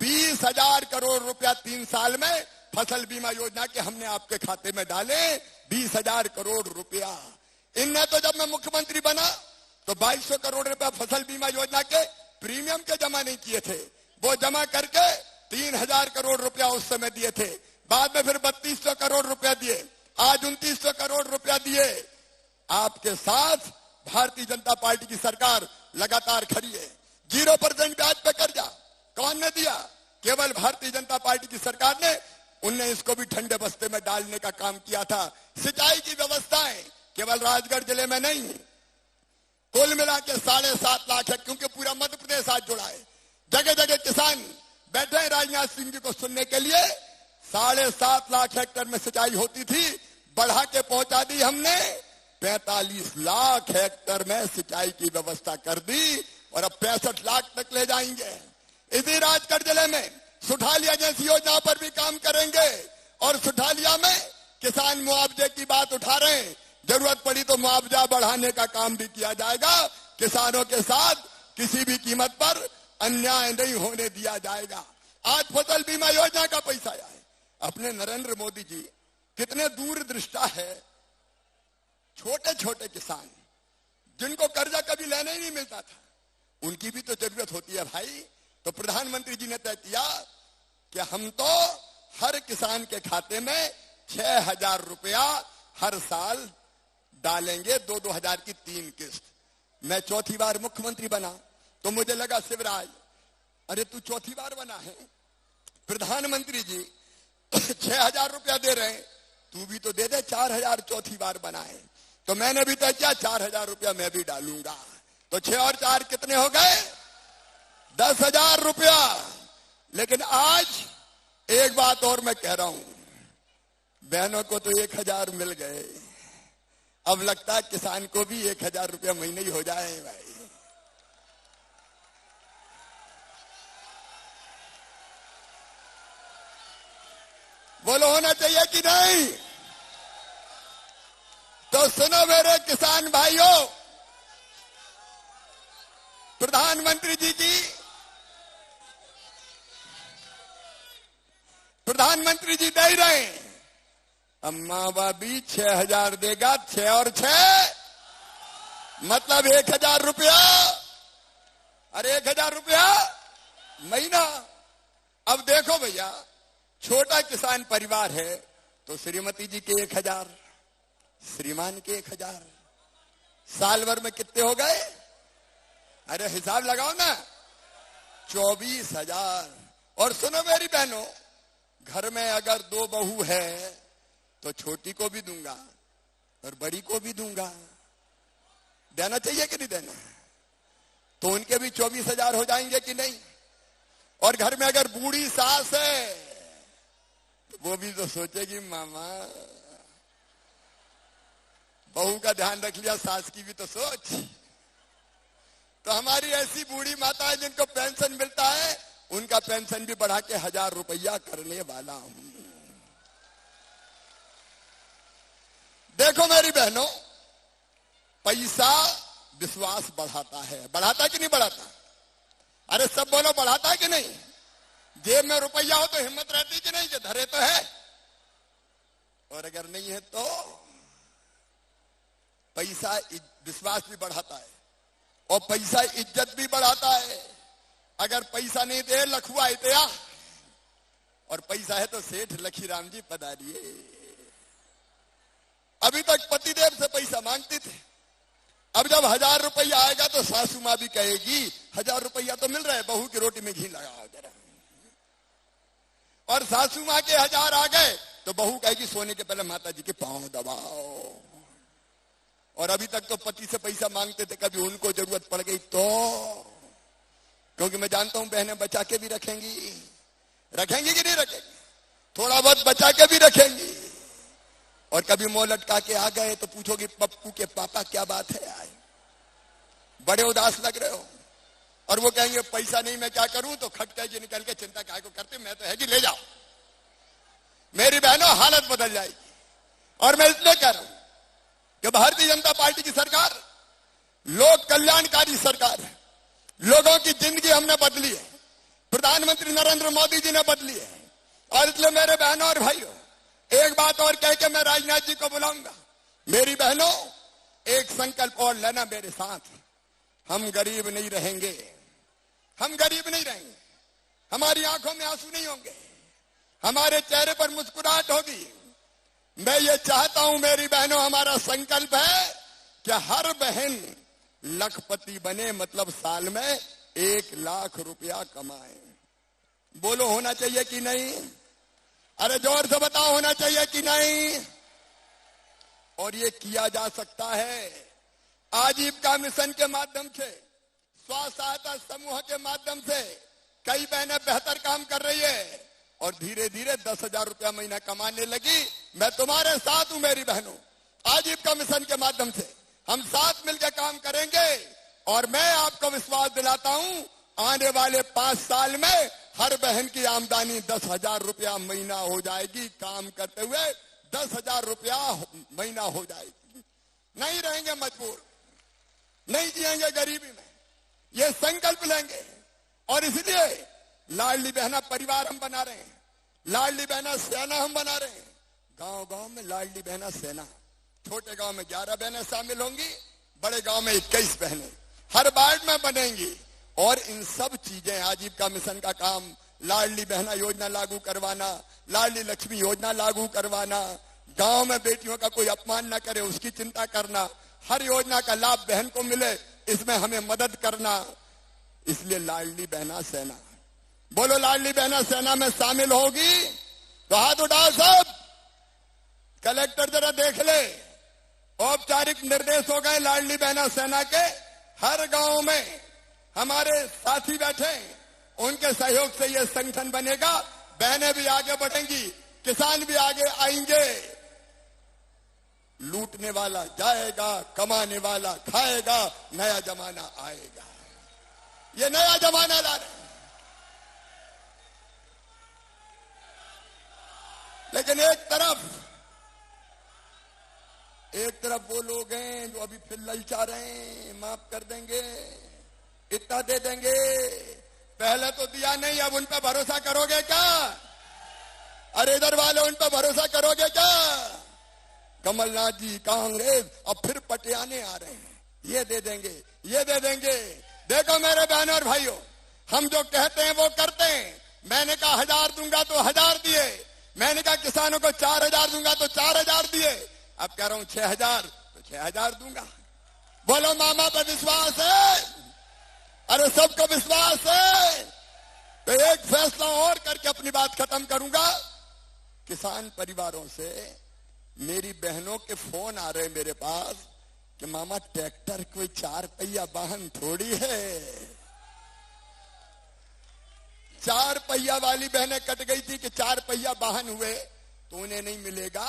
20,000 करोड़ रुपया 3 साल में फसल बीमा योजना के हमने आपके खाते में डाले, 20,000 करोड़ रुपया। इनने तो जब मैं मुख्यमंत्री बना तो 2200 करोड़ रुपया फसल बीमा योजना के प्रीमियम के जमा नहीं किए थे, वो जमा करके 3,000 करोड़ रुपया उस समय दिए थे। बाद में फिर 3200 करोड़ रुपया दिए, आज 2900 करोड़ रुपया दिए। आपके साथ भारतीय जनता पार्टी की सरकार लगातार खड़ी है। 0% ब्याज पे कर्जा कौन ने दिया? केवल भारतीय जनता पार्टी की सरकार ने। उनने इसको भी ठंडे बस्ते में डालने का काम किया था। सिंचाई की व्यवस्थाएं केवल राजगढ़ जिले में नहीं, कुल मिला के 7.5 लाख है, क्योंकि पूरा मध्य प्रदेश आज जुड़ा है। जगह जगह किसान बैठे हैं राजनाथ सिंह जी को सुनने के लिए। 7.5 लाख हेक्टेयर में सिंचाई होती थी, बढ़ा के पहुंचा दी हमने। 45 लाख हेक्टेयर में सिंचाई की व्यवस्था कर दी और अब 65 लाख तक ले जाएंगे। इसी राजगढ़ जिले में सुठालिया जैसी योजना पर भी काम करेंगे। और सुठालिया में किसान मुआवजे की बात उठा रहे हैं, जरूरत पड़ी तो मुआवजा बढ़ाने का काम भी किया जाएगा। किसानों के साथ किसी भी कीमत पर अन्याय नहीं होने दिया जाएगा। आज फसल बीमा योजना का पैसा आया है। अपने नरेंद्र मोदी जी कितने दूरदृष्टा है। छोटे छोटे किसान जिनको कर्जा कभी लेने ही नहीं मिलता था, उनकी भी तो जरूरत होती है भाई। तो प्रधानमंत्री जी ने तय किया कि हम तो हर किसान के खाते में 6,000 रुपया हर साल डालेंगे, 2-2 हजार की 3 किस्त। मैं चौथी बार मुख्यमंत्री बना तो मुझे लगा शिवराज, अरे तू चौथी बार बना है, प्रधानमंत्री जी 6,000 रुपया दे रहे हैं, तू भी तो दे दे 4,000, चौथी बार बना है। तो मैंने भी तय किया 4,000 रुपया मैं भी डालूंगा। तो 6 और 4 कितने हो गए? 10,000 रुपया। लेकिन आज एक बात और मैं कह रहा हूं, बहनों को तो 1,000 मिल गए, अब लगता है किसान को भी 1,000 रुपया महीने ही हो जाए भाई। बोलो होना चाहिए कि नहीं? तो सुनो मेरे किसान भाइयों, प्रधानमंत्री जी दे रहे हैं, अम्मा बाबी 6,000 देगा, 6 और 6 मतलब 1,000 रुपया। अरे 1,000 रुपया महीना। अब देखो भैया, छोटा किसान परिवार है तो श्रीमती जी के 1,000, श्रीमान के 1,000, साल भर में कितने हो गए? अरे हिसाब लगाओ ना, 24,000। और सुनो मेरी बहनों, घर में अगर 2 बहू है तो छोटी को भी दूंगा और बड़ी को भी दूंगा। देना चाहिए कि नहीं देना? तो उनके भी 24,000 हो जाएंगे कि नहीं? और घर में अगर बूढ़ी सास है तो वो भी तो सोचेगी मामा, बहू का ध्यान रख लिया, सास की भी तो सोच। तो हमारी ऐसी बूढ़ी माताएं जिनको पेंशन मिलता है, उनका पेंशन भी बढ़ा के 1,000 रुपया करने वाला हूं। देखो मेरी बहनों, पैसा विश्वास बढ़ाता है। बढ़ाता है कि नहीं बढ़ाता? अरे सब बोलो, बढ़ाता है कि नहीं? जेब में रुपया हो तो हिम्मत रहती कि नहीं कि धरे तो है, और अगर नहीं है तो पैसा विश्वास भी बढ़ाता है और पैसा इज्जत भी बढ़ाता है। अगर पैसा नहीं दे लखुआ इतया, और पैसा है तो सेठ लखीराम जी पधारिए। अभी तक पतिदेव से पैसा मांगते थे, अब जब 1000 रुपया आएगा तो सासू मां भी कहेगी 1000 रुपया तो मिल रहा है, बहू की रोटी में घी लगाओ जरा। और सासू मां के 1000 आ गए तो बहू कहेगी सोने के पहले माता जी के पांव दबाओ। और अभी तक तो पति से पैसा मांगते थे, कभी उनको जरूरत पड़ गई तो, क्योंकि मैं जानता हूं बहनें बचा के भी रखेंगी कि नहीं रखेंगी, थोड़ा बहुत बचा के भी रखेंगी। और कभी मुंह लटका के आ गए तो पूछोगी पप्पू के पापा क्या बात है, आए बड़े उदास लग रहे हो, और वो कहेंगे पैसा नहीं मैं क्या करूं, तो खटके जी निकल के चिंता काय को करते, मैं तो है कि ले जाओ। मेरी बहनों हालत बदल जाएगी। और मैं इसलिए कह रहा हूं कि भारतीय जनता पार्टी की सरकार लोक कल्याणकारी सरकार है। लोगों की जिंदगी हमने बदली है, प्रधानमंत्री नरेंद्र मोदी जी ने बदली है। और इसलिए मेरे बहनों और भाइयों, एक बात और कह के मैं राजनाथ जी को बुलाऊंगा। मेरी बहनों, एक संकल्प और लेना मेरे साथ, हम गरीब नहीं रहेंगे, हम गरीब नहीं रहेंगे, हमारी आंखों में आंसू नहीं होंगे, हमारे चेहरे पर मुस्कुराहट होगी। मैं ये चाहता हूं मेरी बहनों, हमारा संकल्प है कि हर बहन लखपति बने, मतलब साल में 1 लाख रुपया कमाए। बोलो होना चाहिए कि नहीं? अरे जोर से बताओ, होना चाहिए कि नहीं? और ये किया जा सकता है आजीविका मिशन के माध्यम से, स्व सहायता समूह के माध्यम से। कई बहनें बेहतर काम कर रही है और धीरे धीरे 10,000 रुपया महीना कमाने लगी। मैं तुम्हारे साथ हूं मेरी बहनों, आजीविका मिशन के माध्यम से हम साथ मिलकर काम करेंगे। और मैं आपको विश्वास दिलाता हूं, आने वाले 5 साल में हर बहन की आमदनी 10,000 रुपया महीना हो जाएगी। काम करते हुए 10,000 रुपया महीना हो जाएगी। नहीं रहेंगे मजबूर, नहीं जिएंगे गरीबी में, ये संकल्प लेंगे। और इसलिए लाडली बहना परिवार हम बना रहे हैं, लाडली बहना सेना हम बना रहे हैं। गांव गांव में लाडली बहना सेना, छोटे गांव में 11 बहनें शामिल होंगी, बड़े गांव में 21 बहनें हर वार्ड में बनेंगी। और इन सब चीजें, आजीविका मिशन का काम, लाडली बहना योजना लागू करवाना, लाडली लक्ष्मी योजना लागू करवाना, गांव में बेटियों का कोई अपमान न करे उसकी चिंता करना, हर योजना का लाभ बहन को मिले इसमें हमें मदद करना। इसलिए लाडली बहना सेना, बोलो लाडली बहना सेना में शामिल होगी तो हाथ उठाओ सब। कलेक्टर जरा देख ले, औपचारिक निर्देश हो गए लाडली बहना सेना के। हर गांव में हमारे साथी बैठे, उनके सहयोग से यह संगठन बनेगा। बहनें भी आगे बढ़ेंगी, किसान भी आगे आएंगे। लूटने वाला जाएगा, कमाने वाला खाएगा, नया जमाना आएगा। ये नया जमाना ला रहे। लेकिन एक तरफ वो लोग हैं जो अभी फिर ललचा रहे हैं, माफ कर देंगे, इतना दे देंगे, पहले तो दिया नहीं, अब उन पर भरोसा करोगे क्या? अरे इधर वाले उन पर भरोसा करोगे क्या? कमलनाथ जी कांग्रेस अब फिर पटियाने आ रहे हैं, ये दे देंगे, ये दे देंगे। देखो मेरे बहनों और भाइयों, हम जो कहते हैं वो करते हैं। मैंने कहा 1000 दूंगा तो 1000 दिए, मैंने कहा किसानों को 4000 दूंगा तो 4000 दिए, अब कह रहा हूं 6000 तो 6000 दूंगा। बोलो मामा पर विश्वास है? अरे सबको विश्वास है? तो एक फैसला और करके अपनी बात खत्म करूंगा। किसान परिवारों से मेरी बहनों के फोन आ रहे मेरे पास कि मामा ट्रैक्टर कोई 4 पहिया वाहन थोड़ी है। 4 पहिया वाली बहनें कट गई थी कि 4 पहिया वाहन हुए तो उन्हें नहीं मिलेगा।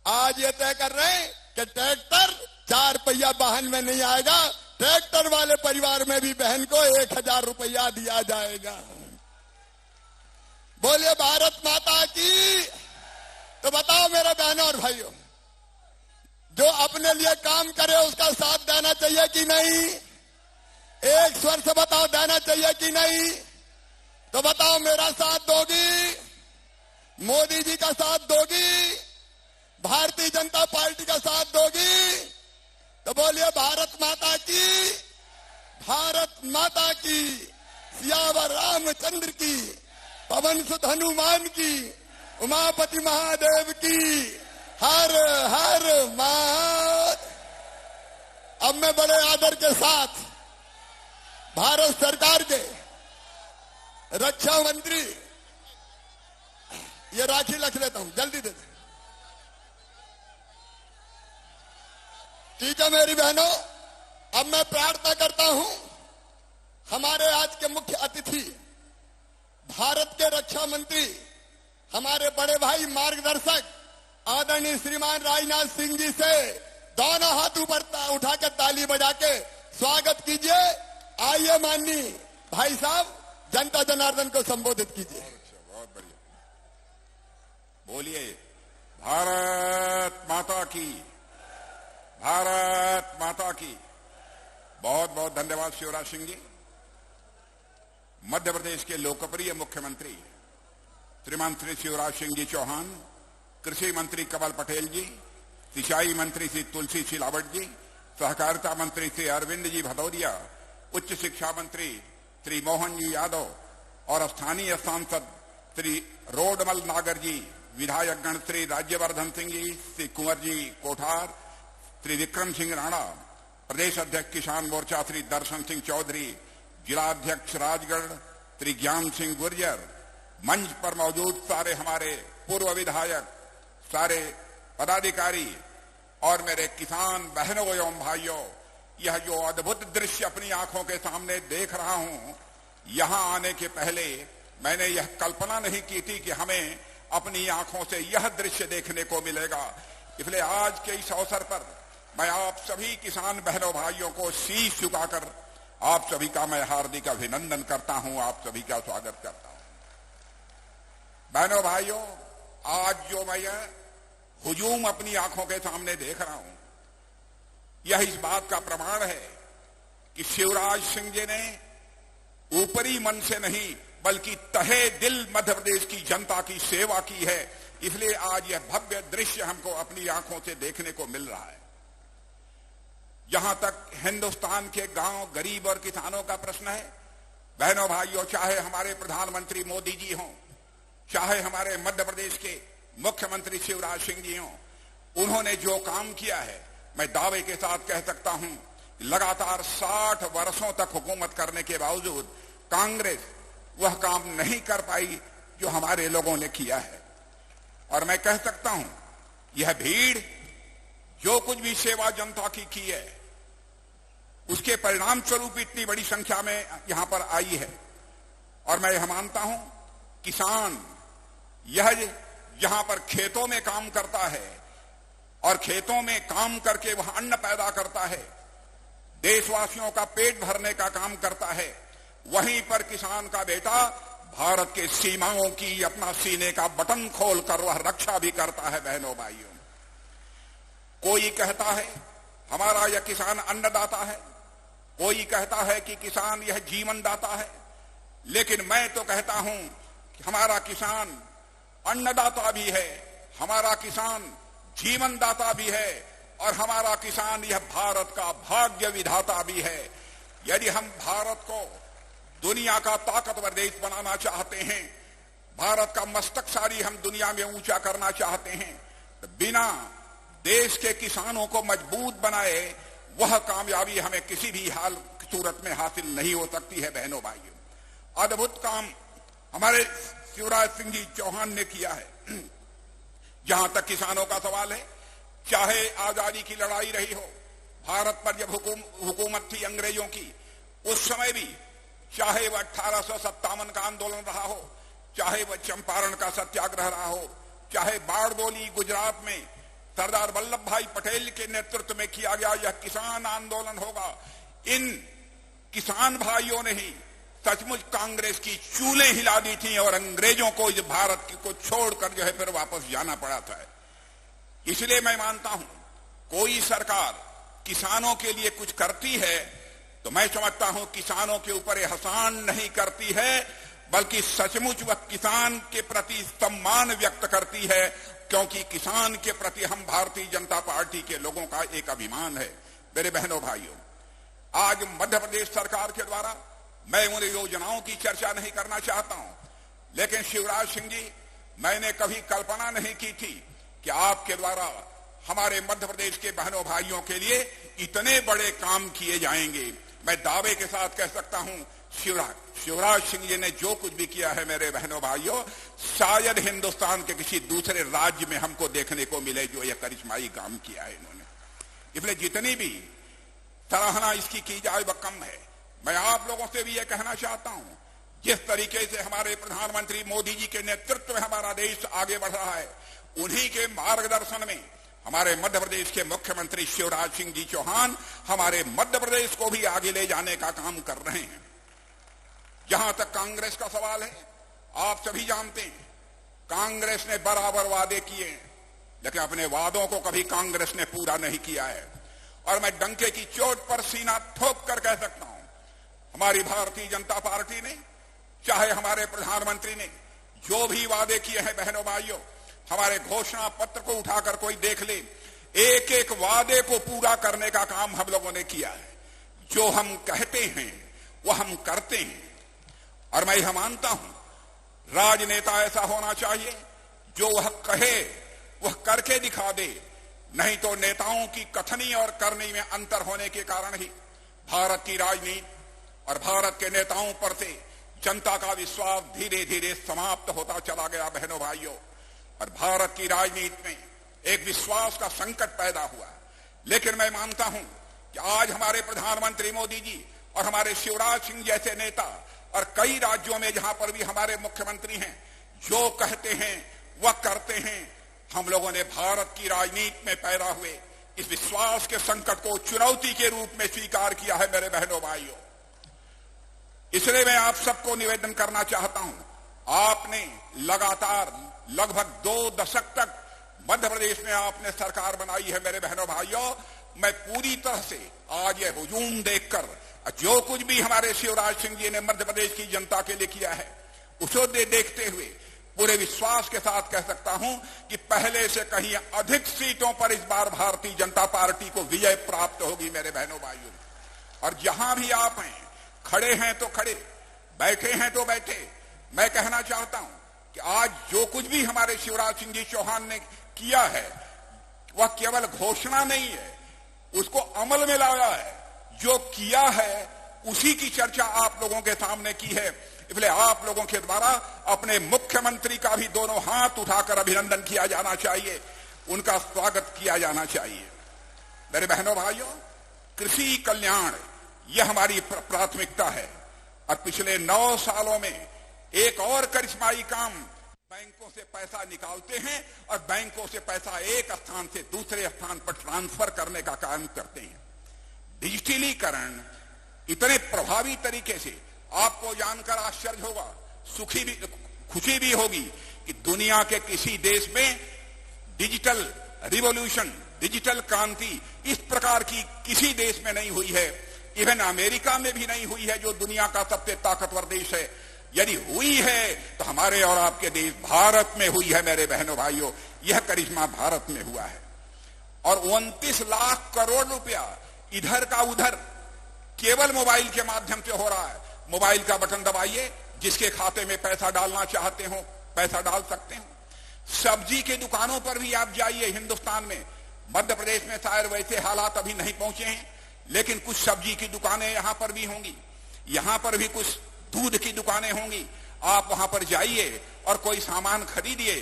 आज ये तय कर रहे हैं कि ट्रैक्टर 4 पहिया वाहन में नहीं आएगा, ट्रैक्टर वाले परिवार में भी बहन को 1000 रुपया दिया जाएगा। बोलिए भारत माता की। तो बताओ मेरे बहनों और भाइयों, जो अपने लिए काम करे उसका साथ देना चाहिए कि नहीं? एक स्वर से बताओ, देना चाहिए कि नहीं? तो बताओ, मेरा साथ दोगी? मोदी जी का साथ दोगी? भारतीय जनता पार्टी का साथ दोगी? तो बोलिए भारत माता की, भारत माता की, सियावर रामचंद्र की, पवन सुत हनुमान की, उमापति महादेव की, हर हर महादेव। अब मैं बड़े आदर के साथ भारत सरकार के रक्षा मंत्री, ये राखी लिख लेता हूं, जल्दी दे दे। ठीक है मेरी बहनों, अब मैं प्रार्थना करता हूं हमारे आज के मुख्य अतिथि भारत के रक्षा मंत्री, हमारे बड़े भाई मार्गदर्शक आदरणीय श्रीमान राजनाथ सिंह जी से दोनों हाथ ऊपर उठाकर ताली बजा के स्वागत कीजिए। आइए माननीय भाई साहब, जनता जनार्दन को संबोधित कीजिए। बहुत बढ़िया, बोलिए भारत माता की, भारत माता की। बहुत बहुत धन्यवाद शिवराज सिंह जी। मध्य प्रदेश के लोकप्रिय मुख्यमंत्री श्रीमान श्री शिवराज सिंह जी चौहान, कृषि मंत्री कमल पटेल जी, सिंचाई मंत्री श्री तुलसी सिलावट जी, सहकारिता मंत्री श्री अरविंद जी भदौरिया, उच्च शिक्षा मंत्री श्री मोहन जी यादव और स्थानीय सांसद श्री रोडमल नागर जी, विधायक गण श्री राज्यवर्धन सिंह जी, श्री कुंवर जी कोठार, श्री विक्रम सिंह राणा, प्रदेश अध्यक्ष किसान मोर्चा श्री दर्शन सिंह चौधरी, जिला अध्यक्ष राजगढ़ श्री ज्ञान सिंह गुर्जर, मंच पर मौजूद सारे हमारे पूर्व विधायक, सारे पदाधिकारी और मेरे किसान बहनों एवं भाइयों, यह जो अद्भुत दृश्य अपनी आंखों के सामने देख रहा हूं, यहां आने के पहले मैंने यह कल्पना नहीं की थी कि हमें अपनी आंखों से यह दृश्य देखने को मिलेगा। इसलिए आज के इस अवसर पर मैं आप सभी किसान बहनों भाइयों को शीश झुकाकर आप सभी का मैं हार्दिक अभिनंदन करता हूं, आप सभी का स्वागत करता हूं। बहनों भाइयों, आज जो मैं यह हुजूम अपनी आंखों के सामने देख रहा हूं, यह इस बात का प्रमाण है कि शिवराज सिंह जी ने ऊपरी मन से नहीं बल्कि तहे दिल मध्य प्रदेश की जनता की सेवा की है। इसलिए आज यह भव्य दृश्य हमको अपनी आंखों से देखने को मिल रहा है। जहां तक हिंदुस्तान के गांव, गरीब और किसानों का प्रश्न है, बहनों भाइयों, चाहे हमारे प्रधानमंत्री मोदी जी हों, चाहे हमारे मध्य प्रदेश के मुख्यमंत्री शिवराज सिंह जी हों, उन्होंने जो काम किया है, मैं दावे के साथ कह सकता हूं, लगातार 60 वर्षों तक हुकूमत करने के बावजूद कांग्रेस वह काम नहीं कर पाई जो हमारे लोगों ने किया है। और मैं कह सकता हूं, यह भीड़ जो कुछ भी सेवा जनता की है, उसके परिणाम स्वरूप इतनी बड़ी संख्या में यहां पर आई है। और मैं यह मानता हूं, किसान यह जहां पर खेतों में काम करता है और खेतों में काम करके वह अन्न पैदा करता है, देशवासियों का पेट भरने का काम करता है, वहीं पर किसान का बेटा भारत के सीमाओं की अपना सीने का बटन खोलकर वह रक्षा भी करता है। बहनों भाइयों, कोई कहता है हमारा यह किसान अन्नदाता है, कोई कहता है कि किसान यह जीवन दाता है, लेकिन मैं तो कहता हूं कि हमारा किसान अन्नदाता भी है, हमारा किसान जीवन दाता भी है और हमारा किसान यह भारत का भाग्य विधाता भी है। यदि हम भारत को दुनिया का ताकतवर देश बनाना चाहते हैं, भारत का मस्तकसारी हम दुनिया में ऊंचा करना चाहते हैं, तो बिना देश के किसानों को मजबूत बनाए वह कामयाबी हमें किसी भी हाल सूरत में हासिल नहीं हो सकती है। बहनों भाइयों, अद्भुत काम हमारे शिवराज सिंह जी चौहान ने किया है। जहां तक किसानों का सवाल है, चाहे आजादी की लड़ाई रही हो, भारत पर जब हुकूमत थी अंग्रेजों की, उस समय भी चाहे वह 1857 का आंदोलन रहा हो, चाहे वह चंपारण का सत्याग्रह रहा हो, चाहे बारडोली गुजरात में सरदार वल्लभ भाई पटेल के नेतृत्व में किया गया यह किसान आंदोलन होगा, इन किसान भाइयों ने ही सचमुच कांग्रेस की चूलें हिला दी थी और अंग्रेजों को इस भारत को छोड़कर जो है फिर वापस जाना पड़ा था। इसलिए मैं मानता हूं कोई सरकार किसानों के लिए कुछ करती है तो मैं समझता हूं किसानों के ऊपर एहसान नहीं करती है, बल्कि सचमुच वह किसान के प्रति सम्मान व्यक्त करती है, क्योंकि किसान के प्रति हम भारतीय जनता पार्टी के लोगों का एक अभिमान है। मेरे बहनों भाइयों, आज मध्य प्रदेश सरकार के द्वारा मैं उन योजनाओं की चर्चा नहीं करना चाहता हूं, लेकिन शिवराज सिंह जी, मैंने कभी कल्पना नहीं की थी कि आपके द्वारा हमारे मध्य प्रदेश के बहनों भाइयों के लिए इतने बड़े काम किए जाएंगे। मैं दावे के साथ कह सकता हूं शिवराज सिंह जी ने जो कुछ भी किया है मेरे बहनों भाइयों, शायद हिंदुस्तान के किसी दूसरे राज्य में हमको देखने को मिले जो यह करिश्माई काम किया है इन्होंने। इसलिए जितनी भी सराहना इसकी की जाए वह कम है। मैं आप लोगों से भी यह कहना चाहता हूं, जिस तरीके से हमारे प्रधानमंत्री मोदी जी के नेतृत्व में हमारा देश आगे बढ़ रहा है, उन्हीं के मार्गदर्शन में हमारे मध्य प्रदेश के मुख्यमंत्री शिवराज सिंह जी चौहान हमारे मध्य प्रदेश को भी आगे ले जाने का काम कर रहे हैं। जहां तक कांग्रेस का सवाल है, आप सभी जानते हैं कांग्रेस ने बराबर वादे किए हैं, लेकिन अपने वादों को कभी कांग्रेस ने पूरा नहीं किया है। और मैं डंके की चोट पर सीना ठोक कर कह सकता हूं, हमारी भारतीय जनता पार्टी ने, चाहे हमारे प्रधानमंत्री ने जो भी वादे किए हैं, बहनों भाइयों, हमारे घोषणा पत्र को उठाकर कोई देख ले, एक एक वादे को पूरा करने का काम हम लोगों ने किया है। जो हम कहते हैं वो हम करते हैं। और मैं यह मानता हूं, राजनेता ऐसा होना चाहिए जो वह कहे वह करके दिखा दे, नहीं तो नेताओं की कथनी और करनी में अंतर होने के कारण ही भारत की राजनीति और भारत के नेताओं पर से जनता का विश्वास धीरे धीरे समाप्त होता चला गया। बहनों भाइयों, और भारत की राजनीति में एक विश्वास का संकट पैदा हुआ। लेकिन मैं मानता हूं कि आज हमारे प्रधानमंत्री मोदी जी और हमारे शिवराज सिंह जैसे नेता और कई राज्यों में जहां पर भी हमारे मुख्यमंत्री हैं, जो कहते हैं वह करते हैं। हम लोगों ने भारत की राजनीति में पैदा हुए इस विश्वास के संकट को चुनौती के रूप में स्वीकार किया है। मेरे बहनों भाइयों, इसलिए मैं आप सबको निवेदन करना चाहता हूं, आपने लगातार लगभग 2 दशक तक मध्य प्रदेश में आपने सरकार बनाई है। मेरे बहनों भाइयों, मैं पूरी तरह से आज ये हुजूम देखकर, जो कुछ भी हमारे शिवराज सिंह जी ने मध्य प्रदेश की जनता के लिए किया है, उसको देखते हुए पूरे विश्वास के साथ कह सकता हूं कि पहले से कहीं अधिक सीटों पर इस बार भारतीय जनता पार्टी को विजय प्राप्त होगी। मेरे बहनों भाइयों, और जहां भी आप हैं, खड़े हैं तो खड़े, बैठे हैं तो बैठे, मैं कहना चाहता हूं कि आज जो कुछ भी हमारे शिवराज सिंह जी चौहान ने किया है वह केवल घोषणा नहीं है, उसको अमल में लाया है। जो किया है उसी की चर्चा आप लोगों के सामने की है। इसलिए आप लोगों के द्वारा अपने मुख्यमंत्री का भी दोनों हाथ उठाकर अभिनंदन किया जाना चाहिए, उनका स्वागत किया जाना चाहिए। मेरे बहनों भाइयों, कृषि कल्याण यह हमारी प्राथमिकता है। और पिछले 9 सालों में एक और करिश्माई काम, बैंकों से पैसा निकालते हैं और बैंकों से पैसा एक स्थान से दूसरे स्थान पर ट्रांसफर करने का काम करते हैं। डिजिटलीकरण इतने प्रभावी तरीके से, आपको जानकर आश्चर्य होगा, खुशी भी होगी कि दुनिया के किसी देश में डिजिटल रिवॉल्यूशन, डिजिटल क्रांति इस प्रकार की किसी देश में नहीं हुई है। इवन अमेरिका में भी नहीं हुई है, जो दुनिया का सबसे ताकतवर देश है। यदि हुई है तो हमारे और आपके देश भारत में हुई है। मेरे बहनों भाइयों, यह करिश्मा भारत में हुआ है। और 29 लाख करोड़ रुपया इधर का उधर केवल मोबाइल के माध्यम से हो रहा है। मोबाइल का बटन दबाइए, जिसके खाते में पैसा डालना चाहते हो पैसा डाल सकते हो। सब्जी के दुकानों पर भी आप जाइए हिंदुस्तान में, मध्य प्रदेश में शायद वैसे हालात अभी नहीं पहुंचे हैं, लेकिन कुछ सब्जी की दुकानें यहां पर भी होंगी, यहां पर भी कुछ दूध की दुकानें होंगी। आप वहां पर जाइए और कोई सामान खरीदिए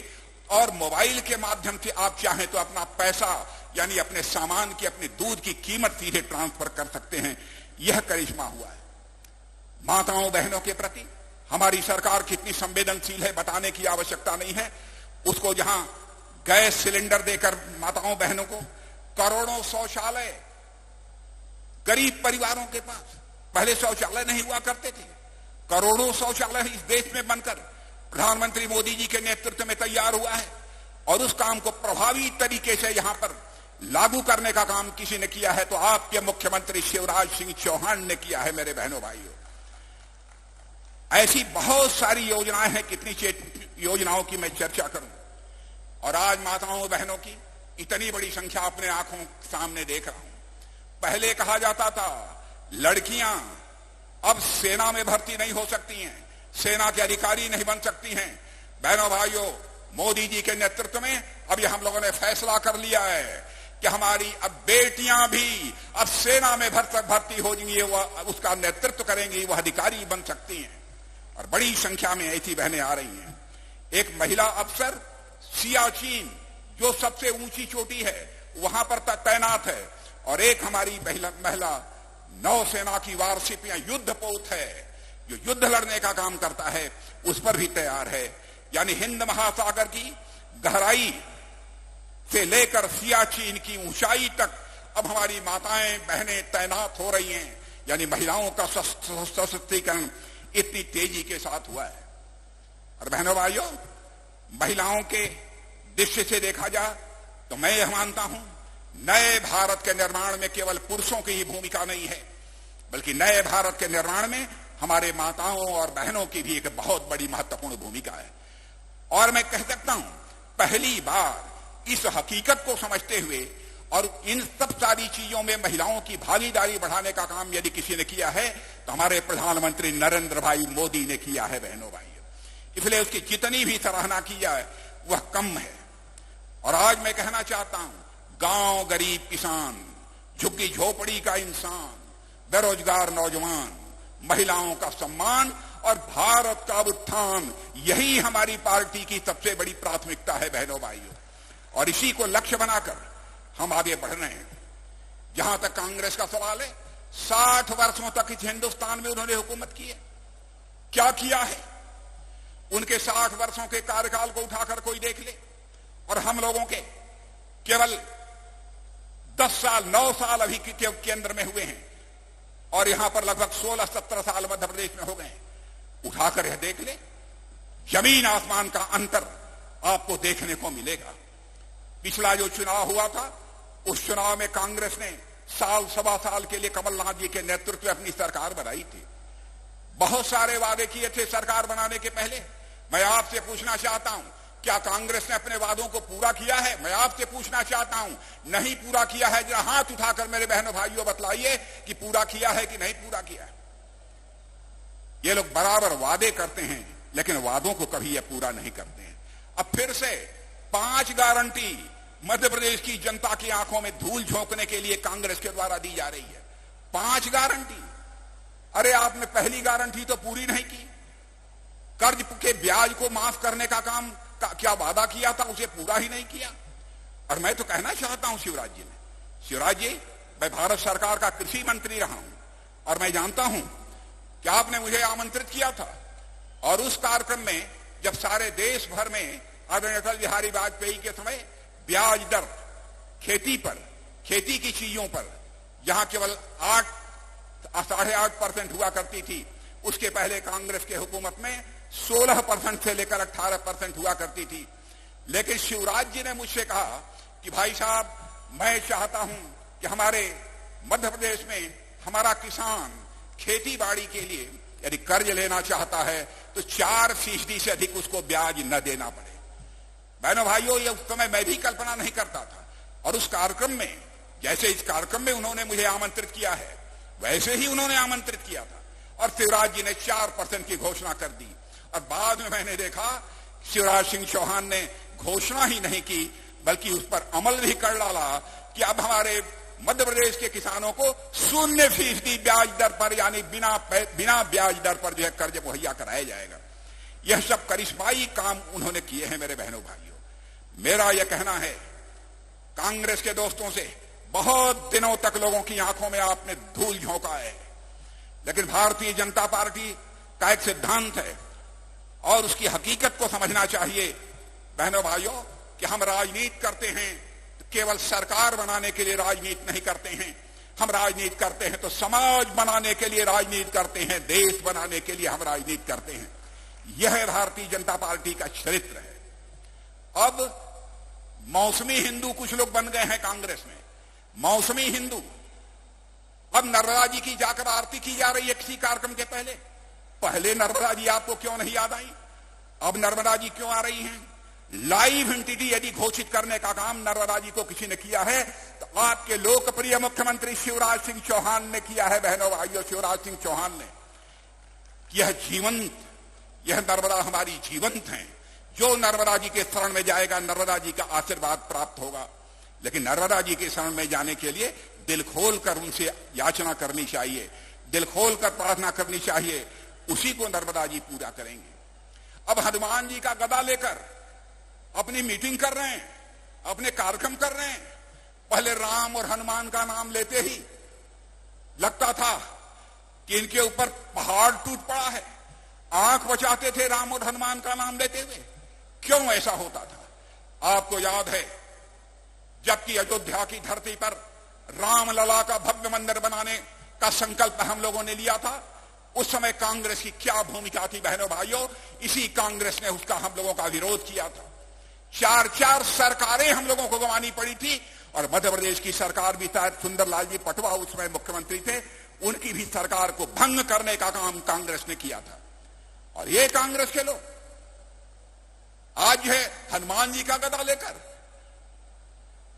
और मोबाइल के माध्यम से आप चाहें तो अपना पैसा, यानी अपने सामान की, अपने दूध की कीमत सीधे ट्रांसफर कर सकते हैं। यह करिश्मा हुआ है। माताओं बहनों के प्रति हमारी सरकार कितनी संवेदनशील है बताने की आवश्यकता नहीं है। उसको जहां गैस सिलेंडर देकर माताओं बहनों को, करोड़ों शौचालय गरीब परिवारों के पास, पहले शौचालय नहीं हुआ करते थे, करोड़ों शौचालय इस देश में बनकर प्रधानमंत्री मोदी जी के नेतृत्व में तैयार हुआ है। और उस काम को प्रभावी तरीके से यहां पर लागू करने का काम किसी ने किया है तो आपके मुख्यमंत्री शिवराज सिंह चौहान ने किया है मेरे बहनों भाइयों। ऐसी बहुत सारी योजनाएं हैं, कितनी योजनाओं की मैं चर्चा करूं। और आज माताओं बहनों की इतनी बड़ी संख्या अपने आंखों सामने देख रहा हूं। पहले कहा जाता था लड़कियां अब सेना में भर्ती नहीं हो सकती हैं, सेना के अधिकारी नहीं बन सकती हैं। बहनों भाइयों, मोदी जी के नेतृत्व में अब यह हम लोगों ने फैसला कर लिया है कि हमारी अब बेटियां भी अब सेना में भर्ती हो जाएंगी, वह उसका नेतृत्व करेंगी, वह अधिकारी बन सकती हैं। और बड़ी संख्या में ऐसी बहनें आ रही हैं। एक महिला अफसर सियाचिन, जो सबसे ऊंची चोटी है, वहां पर तैनात है। और एक हमारी महिला नौसेना की वारशिप या युद्धपोत है, जो युद्ध लड़ने का काम करता है, उस पर भी तैयार है। यानी हिंद महासागर की गहराई से लेकर सियाचिन की ऊंचाई तक अब हमारी माताएं बहनें तैनात हो रही हैं। यानी महिलाओं का सशक्तिकरण इतनी तेजी के साथ हुआ है। और बहनों भाइयों, महिलाओं के दृष्टि से देखा जाए तो मैं यह मानता हूं नए भारत के निर्माण में केवल पुरुषों की ही भूमिका नहीं है, बल्कि नए भारत के निर्माण में हमारे माताओं और बहनों की भी एक बहुत बड़ी महत्वपूर्ण भूमिका है। और मैं कह सकता हूं पहली बार इस हकीकत को समझते हुए और इन सब सारी चीजों में महिलाओं की भागीदारी बढ़ाने का काम यदि किसी ने किया है तो हमारे प्रधानमंत्री नरेंद्र भाई मोदी ने किया है बहनों भाइयों। इसलिए उसकी जितनी भी सराहना की जाए वह कम है। और आज मैं कहना चाहता हूं, गांव गरीब किसान, झुग्गी झोपड़ी का इंसान, बेरोजगार नौजवान, महिलाओं का सम्मान और भारत का उत्थान, यही हमारी पार्टी की सबसे बड़ी प्राथमिकता है बहनों भाइयों। और इसी को लक्ष्य बनाकर हम आगे बढ़ रहे हैं। जहां तक कांग्रेस का सवाल है, 60 वर्षों तक इस हिंदुस्तान में उन्होंने हुकूमत की है। क्या किया है? उनके 60 वर्षों के कार्यकाल को उठाकर कोई देख ले और हम लोगों के केवल 10 साल 9 साल अभी केंद्र में हुए हैं और यहां पर लगभग 16-17 साल मध्य प्रदेश में हो गए हैं। उठाकर यह देख ले, जमीन आसमान का अंतर आपको देखने को मिलेगा। पिछला जो चुनाव हुआ था, उस चुनाव में कांग्रेस ने साल सवा साल के लिए कमलनाथ जी के नेतृत्व में अपनी सरकार बनाई थी। बहुत सारे वादे किए थे सरकार बनाने के पहले। मैं आपसे पूछना चाहता हूं, क्या कांग्रेस ने अपने वादों को पूरा किया है? मैं आपसे पूछना चाहता हूं, नहीं पूरा किया है? जरा हाथ उठाकर मेरे बहनों भाइयों बतलाइए कि पूरा किया है कि नहीं पूरा किया है। ये लोग बराबर वादे करते हैं लेकिन वादों को कभी ये पूरा नहीं करते हैं। अब फिर से 5 गारंटी मध्य प्रदेश की जनता की आंखों में धूल झोंकने के लिए कांग्रेस के द्वारा दी जा रही है। 5 गारंटी। अरे आपने पहली गारंटी तो पूरी नहीं की। कर्ज के ब्याज को माफ करने का काम क्या वादा किया था, उसे पूरा ही नहीं किया। और मैं तो कहना चाहता हूं शिवराज जी, मैं भारत सरकार का कृषि मंत्री रहा हूं और मैं जानता हूं कि आपने मुझे आमंत्रित किया था और उस कार्यक्रम में जब सारे देश भर में आदरणीय अटल बिहारी वाजपेयी के समय ब्याज दर खेती पर, खेती की चीजों पर, जहां केवल 8-8.5% हुआ करती थी, उसके पहले कांग्रेस के हुकूमत में 16% से लेकर 18% हुआ करती थी। लेकिन शिवराज जी ने मुझसे कहा कि भाई साहब, मैं चाहता हूं कि हमारे मध्य प्रदेश में हमारा किसान खेती बाड़ी के लिए यदि कर्ज लेना चाहता है तो 4% से अधिक उसको ब्याज न देना पड़े। बहनों भाइयों, ये उस समय मैं भी कल्पना नहीं करता था। और उस कार्यक्रम में, जैसे इस कार्यक्रम में उन्होंने मुझे आमंत्रित किया है, वैसे ही उन्होंने आमंत्रित किया था और शिवराज जी ने 4% की घोषणा कर दी। और बाद में मैंने देखा शिवराज सिंह चौहान ने घोषणा ही नहीं की बल्कि उस पर अमल भी कर डाला कि अब हमारे मध्य प्रदेश के किसानों को 0% ब्याज दर पर, यानी बिना ब्याज दर पर जो है कर्ज मुहैया कराया जाएगा। यह सब करिश्माई काम उन्होंने किए हैं मेरे बहनों भाइयों। मेरा यह कहना है, कांग्रेस के दोस्तों से, बहुत दिनों तक लोगों की आंखों में आपने धूल झोंका है, लेकिन भारतीय जनता पार्टी का एक सिद्धांत है और उसकी हकीकत को समझना चाहिए बहनों भाइयों कि हम राजनीति करते हैं तो केवल सरकार बनाने के लिए राजनीति नहीं करते हैं। हम राजनीति करते हैं तो समाज बनाने के लिए राजनीति करते हैं, देश बनाने के लिए हम राजनीति करते हैं। यह भारतीय जनता पार्टी का चरित्र है। अब मौसमी हिंदू कुछ लोग बन गए हैं कांग्रेस में, मौसमी हिंदू। अब नर्मदा जी की जाकर आरती की जा रही है किसी कार्यक्रम के पहले। पहले नर्मदा जी आपको क्यों नहीं याद आई? अब नर्मदा जी क्यों आ रही हैं? लाइव एंटिटी यदि घोषित करने का काम नर्मदा जी को किसी ने किया है तो आपके लोकप्रिय मुख्यमंत्री शिवराज सिंह चौहान ने किया है। बहनों भाइयों, शिवराज सिंह चौहान ने। यह जीवंत, यह नर्मदा हमारी जीवंत है। जो नर्मदा जी के शरण में जाएगा नर्मदा जी का आशीर्वाद प्राप्त होगा। लेकिन नर्मदा जी के शरण में जाने के लिए दिल खोलकर उनसे याचना करनी चाहिए, दिल खोलकर प्रार्थना करनी चाहिए, उसी को नर्मदा जी पूरा करेंगे। अब हनुमान जी का गदा लेकर अपनी मीटिंग कर रहे हैं, अपने कार्यक्रम कर रहे हैं। पहले राम और हनुमान का नाम लेते ही लगता था कि इनके ऊपर पहाड़ टूट पड़ा है, आंख बचाते थे राम और हनुमान का नाम लेते हुए। क्यों ऐसा होता था? आपको याद है जबकि अयोध्या की धरती पर रामलला का भव्य मंदिर बनाने का संकल्प हम लोगों ने लिया था, उस समय कांग्रेस की क्या भूमिका थी? बहनों भाइयों, इसी कांग्रेस ने उसका हम लोगों का विरोध किया था। 4 सरकारें हम लोगों को गंवानी पड़ी थी और मध्य प्रदेश की सरकार भी, शायद सुंदरलाल जी पटवा उस समय मुख्यमंत्री थे, उनकी भी सरकार को भंग करने का काम कांग्रेस ने किया था। और ये कांग्रेस के लोग आज है हनुमान जी का गदा लेकर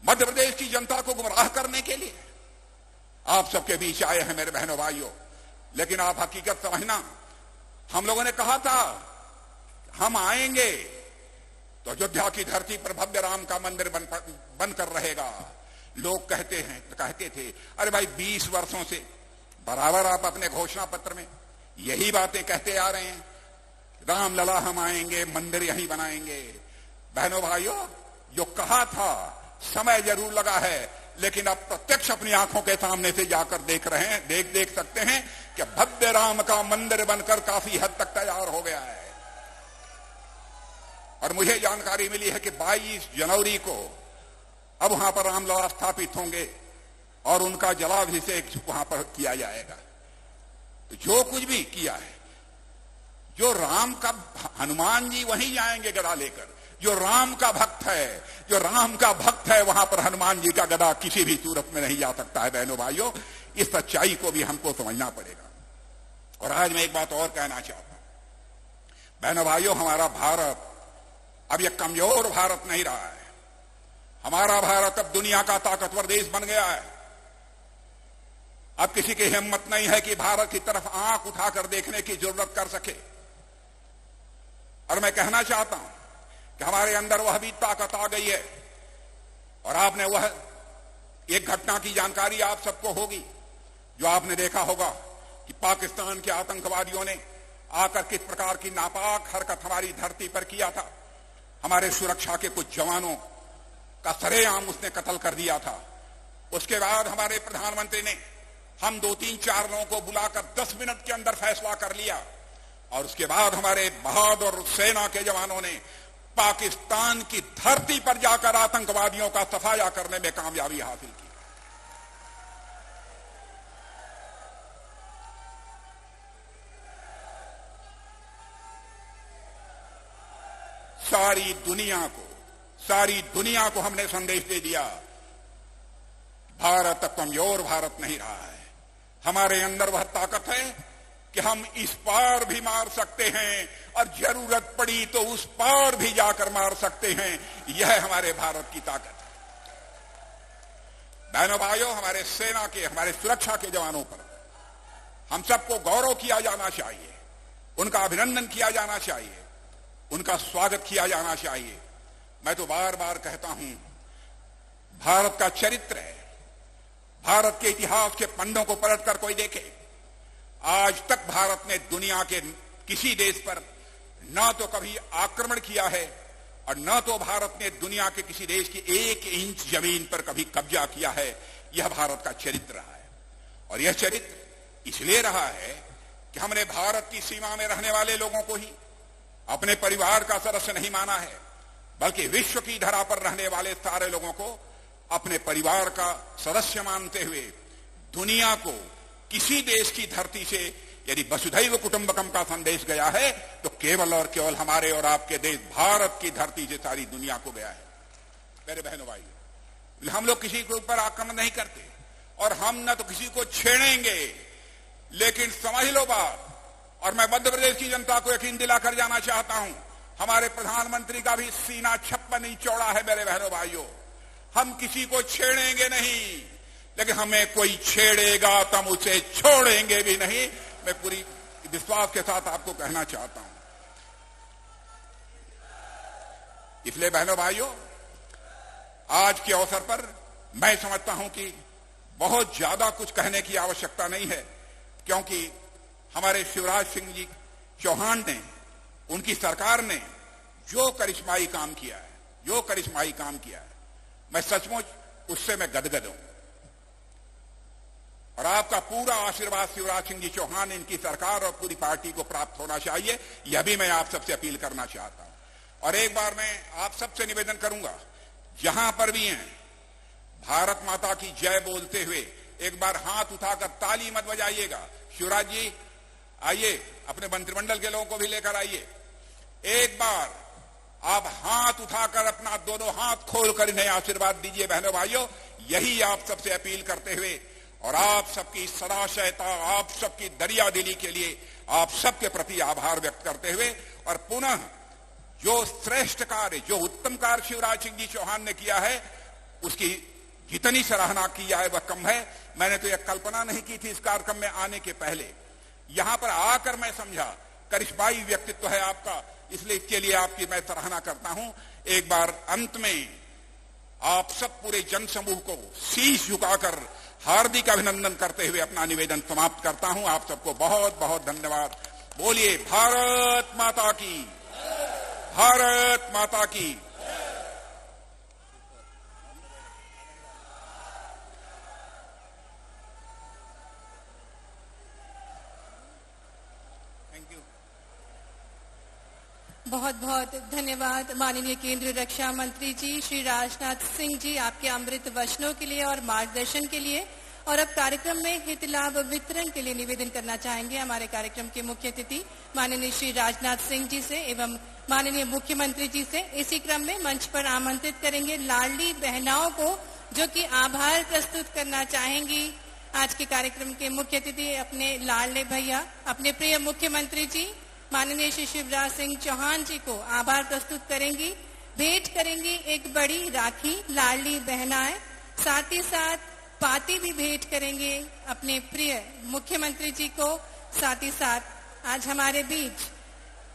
मध्य प्रदेश की जनता को गुमराह करने के लिए आप सबके बीच आए हैं मेरे बहनों भाइयों। लेकिन आप हकीकत समझना, हम लोगों ने कहा था हम आएंगे तो अयोध्या की धरती पर भव्य राम का मंदिर बनकर रहेगा। लोग कहते थे अरे भाई 20 वर्षों से बराबर आप अपने घोषणा पत्र में यही बातें कहते आ रहे हैं, रामलला हम आएंगे, मंदिर यहीं बनाएंगे। बहनों भाइयों, जो कहा था समय जरूर लगा है, लेकिन अब प्रत्यक्ष अपनी आंखों के सामने से जाकर देख सकते हैं कि भव्य राम का मंदिर बनकर काफी हद तक तैयार हो गया है। और मुझे जानकारी मिली है कि 22 जनवरी को अब वहां पर रामलला स्थापित होंगे और उनका जलाभिषेक वहां पर किया जाएगा। तो जो कुछ भी किया है, जो राम का, हनुमान जी वहीं जाएंगे गदा लेकर। जो राम का भक्त है, वहां पर हनुमान जी का गदा किसी भी सूरत में नहीं जा सकता है। बहनों भाइयों, इस सच्चाई को भी हमको समझना पड़ेगा। और आज मैं एक बात और कहना चाहता हूं। बहनों भाइयों, हमारा भारत अब यह कमजोर भारत नहीं रहा है। हमारा भारत अब दुनिया का ताकतवर देश बन गया है। अब किसी की हिम्मत नहीं है कि भारत की तरफ आंख उठाकर देखने की जरूरत कर सके। और मैं कहना चाहता हूं कि हमारे अंदर वह भी ताकत आ गई है। और आपने वह एक घटना की जानकारी आप सबको होगी, जो आपने देखा होगा कि पाकिस्तान के आतंकवादियों ने आकर किस प्रकार की नापाक हरकत हमारी धरती पर किया था। हमारे सुरक्षा के कुछ जवानों का सरेआम उसने कत्ल कर दिया था। उसके बाद हमारे प्रधानमंत्री ने हम 2-3-4 लोगों को बुलाकर 10 मिनट के अंदर फैसला कर लिया। और उसके बाद हमारे बहादुर सेना के जवानों ने पाकिस्तान की धरती पर जाकर आतंकवादियों का सफाया करने में कामयाबी हासिल की। सारी दुनिया को हमने संदेश दे दिया, भारत अब कमजोर भारत नहीं रहा है। हमारे अंदर वह ताकत है कि हम इस पार भी मार सकते हैं और जरूरत पड़ी तो उस पार भी जाकर मार सकते हैं। यह हमारे भारत की ताकत है। बहनों भाइयों, हमारे सेना के, हमारे सुरक्षा के जवानों पर हम सबको गौरव किया जाना चाहिए, उनका अभिनंदन किया जाना चाहिए, उनका स्वागत किया जाना चाहिए। मैं तो बार बार कहता हूं, भारत का चरित्र है, भारत के इतिहास के पन्नों को पलटकर कोई देखे, आज तक भारत ने दुनिया के किसी देश पर न तो कभी आक्रमण किया है और न तो भारत ने दुनिया के किसी देश की 1 इंच जमीन पर कभी कब्जा किया है। यह भारत का चरित्र रहा है। और यह चरित्र इसलिए रहा है कि हमने भारत की सीमा में रहने वाले लोगों को ही अपने परिवार का सदस्य नहीं माना है, बल्कि विश्व की धरा पर रहने वाले सारे लोगों को अपने परिवार का सदस्य मानते हुए दुनिया को किसी देश की धरती से यदि वसुधैव कुटुंबकम का संदेश गया है तो केवल और केवल हमारे और आपके देश भारत की धरती से सारी दुनिया को गया है। मेरे बहनों भाई, हम लोग किसी के ऊपर आक्रमण नहीं करते और हम न तो किसी को छेड़ेंगे, लेकिन समझ लो बात, और मैं मध्य प्रदेश की जनता को यकीन दिलाकर जाना चाहता हूं, हमारे प्रधानमंत्री का भी सीना 56 इंच चौड़ा है मेरे बहनों भाइयों। हम किसी को छेड़ेंगे नहीं, लेकिन हमें कोई छेड़ेगा तो हम उसे छोड़ेंगे भी नहीं। मैं पूरी विश्वास के साथ आपको कहना चाहता हूं। इसलिए बहनों भाइयों, आज के अवसर पर मैं समझता हूं कि बहुत ज्यादा कुछ कहने की आवश्यकता नहीं है, क्योंकि हमारे शिवराज सिंह जी चौहान ने, उनकी सरकार ने जो करिश्माई काम किया है, मैं सचमुच उससे मैं गदगद हूं। और आपका पूरा आशीर्वाद शिवराज सिंह जी चौहान, इनकी सरकार और पूरी पार्टी को प्राप्त होना चाहिए, यह भी मैं आप सबसे अपील करना चाहता हूं। और एक बार मैं आप सबसे निवेदन करूंगा, जहां पर भी हैं, भारत माता की जय बोलते हुए एक बार हाथ उठाकर ताली मत बजाइएगा। शिवराज जी आइए, अपने मंत्रिमंडल के लोगों को भी लेकर आइए। एक बार आप हाथ उठाकर अपना दोनों हाथ खोलकर इन्हें आशीर्वाद दीजिए बहनों भाइयों। यही आप सबसे अपील करते हुए और आप सबकी सदाशयता, आप सबकी दरिया दिली के लिए आप सबके प्रति आभार व्यक्त करते हुए, और पुनः जो श्रेष्ठ कार्य, जो उत्तम कार्य शिवराज सिंह जी चौहान ने किया है, उसकी जितनी सराहना की जाए वह कम है। मैंने तो यह कल्पना नहीं की थी इस कार्यक्रम में आने के पहले। यहां पर आकर मैं समझा करिश्माई व्यक्तित्व है आपका, इसलिए इसके लिए आपकी मैं सराहना करता हूं। एक बार अंत में आप सब पूरे जनसमूह को शीश झुकाकर हार्दिक अभिनंदन करते हुए अपना निवेदन समाप्त करता हूं। आप सबको बहुत बहुत धन्यवाद। बोलिए भारत माता की, भारत माता की। बहुत बहुत धन्यवाद माननीय केंद्रीय रक्षा मंत्री जी श्री राजनाथ सिंह जी, आपके अमृत वचनों के लिए और मार्गदर्शन के लिए। और अब कार्यक्रम में हित लाभ वितरण के लिए निवेदन करना चाहेंगे हमारे कार्यक्रम के मुख्य अतिथि माननीय श्री राजनाथ सिंह जी से एवं माननीय मुख्यमंत्री जी से। इसी क्रम में मंच पर आमंत्रित करेंगे लाडली बहनाओं को, जो कि आभार प्रस्तुत करना चाहेंगी। आज के कार्यक्रम के मुख्य अतिथि अपने लाडले भैया, अपने प्रिय मुख्यमंत्री जी माननीय श्री शिवराज सिंह चौहान जी को आभार प्रस्तुत करेंगी, भेंट करेंगी एक बड़ी राखी लाडली बहनाएं, साथ ही साथ पाती भी भेंट करेंगे अपने प्रिय मुख्यमंत्री जी को। साथ ही साथ आज हमारे बीच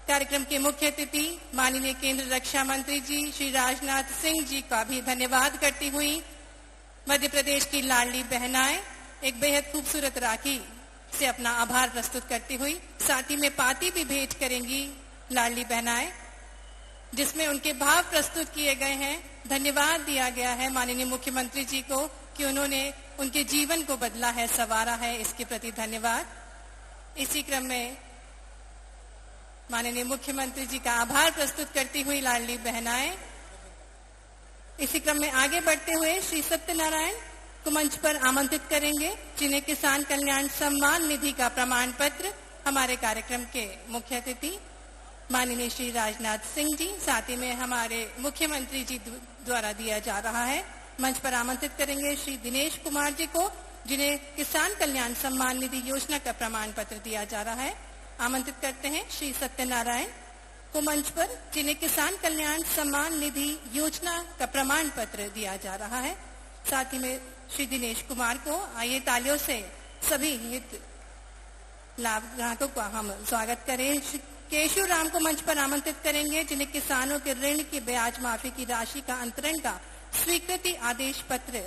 कार्यक्रम के मुख्य अतिथि माननीय केंद्रीय रक्षा मंत्री जी श्री राजनाथ सिंह जी का भी धन्यवाद करती हुई मध्य प्रदेश की लाडली बहनाएं एक बेहद खूबसूरत राखी से अपना आभार प्रस्तुत करती हुई, साथ ही में पाती भी भेंट करेंगी लाडली बहनाएं, जिसमें उनके भाव प्रस्तुत किए गए हैं। धन्यवाद दिया गया है माननीय मुख्यमंत्री जी को कि उन्होंने उनके जीवन को बदला है, संवारा है, इसके प्रति धन्यवाद। इसी क्रम में माननीय मुख्यमंत्री जी का आभार प्रस्तुत करती हुई लाडली बहनाएं इसी क्रम में आगे बढ़ते हुए श्री सत्यनारायण को मंच पर आमंत्रित करेंगे, जिन्हें किसान कल्याण सम्मान निधि का प्रमाण पत्र हमारे कार्यक्रम के मुख्य अतिथि माननीय श्री राजनाथ सिंह जी, साथ ही में हमारे मुख्यमंत्री जी द्वारा दिया जा रहा है। मंच पर आमंत्रित करेंगे श्री दिनेश कुमार जी को, जिन्हें किसान कल्याण सम्मान निधि योजना का प्रमाण पत्र दिया जा रहा है। आमंत्रित करते हैं श्री सत्यनारायण को मंच पर, जिन्हें किसान कल्याण सम्मान निधि योजना का प्रमाण पत्र दिया जा रहा है। साथ ही में श्री दिनेश कुमार को आइए तालियों से सभी हित लाभ ग्राहकों का हम स्वागत करें। श्री केशव राम को मंच पर आमंत्रित करेंगे, जिन्हें किसानों के ऋण की ब्याज माफी की राशि का अंतरण का स्वीकृति आदेश पत्र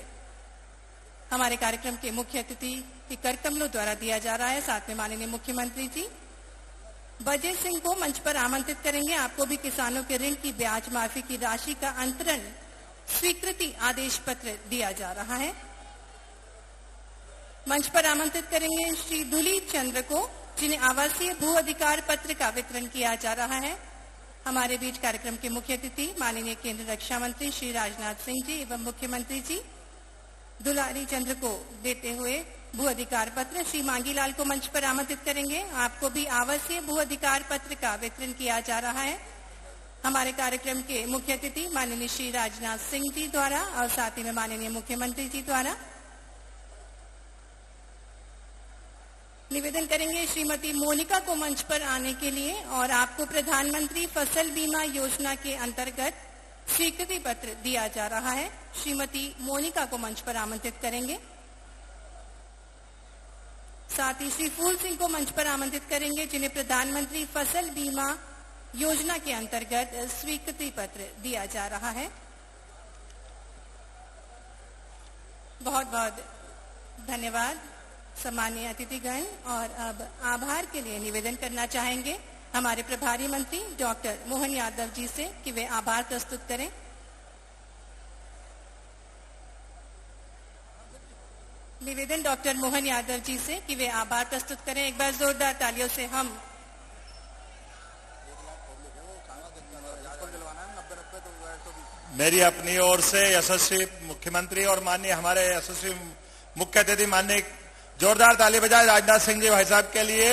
हमारे कार्यक्रम के मुख्य अतिथि की करकमलों द्वारा दिया जा रहा है। साथ में माननीय मुख्यमंत्री जी बजय सिंह को मंच पर आमंत्रित करेंगे, आपको भी किसानों के ऋण की ब्याज माफी की राशि का अंतरण स्वीकृति आदेश पत्र दिया जा रहा है। मंच पर आमंत्रित करेंगे श्री दुली चंद्र को, जिन्हें आवासीय भू अधिकार पत्र का वितरण किया जा रहा है। हमारे बीच कार्यक्रम के मुख्य अतिथि माननीय केंद्रीय रक्षा मंत्री श्री राजनाथ सिंह जी एवं मुख्यमंत्री जी दुलारी चंद्र को देते हुए भू अधिकार पत्र श्री मांगीलाल को मंच पर आमंत्रित करेंगे, आपको भी आवासीय भू अधिकार पत्र का वितरण किया जा रहा है। हमारे कार्यक्रम के मुख्य अतिथि माननीय श्री राजनाथ सिंह जी द्वारा और साथ ही में माननीय मुख्यमंत्री जी द्वारा निवेदन करेंगे श्रीमती मोनिका को मंच पर आने के लिए और आपको प्रधानमंत्री फसल बीमा योजना के अंतर्गत स्वीकृति पत्र दिया जा रहा है। श्रीमती मोनिका को मंच पर आमंत्रित करेंगे। साथ ही श्री फूल सिंह को मंच पर आमंत्रित करेंगे जिन्हें प्रधानमंत्री फसल बीमा योजना के अंतर्गत स्वीकृति पत्र दिया जा रहा है। बहुत बहुत धन्यवाद सम्मानीय अतिथिगण। और अब आभार के लिए निवेदन करना चाहेंगे हमारे प्रभारी मंत्री डॉक्टर मोहन यादव जी से कि वे आभार प्रस्तुत करें। निवेदन डॉक्टर मोहन यादव जी से कि वे आभार प्रस्तुत करें। एक बार जोरदार तालियों से हम मेरी अपनी ओर से यशस्वी मुख्यमंत्री और माननीय हमारे यशस्वी मुख्य अतिथि माननीय जोरदार ताली बजाए राजनाथ सिंह जी भाई साहब के लिए।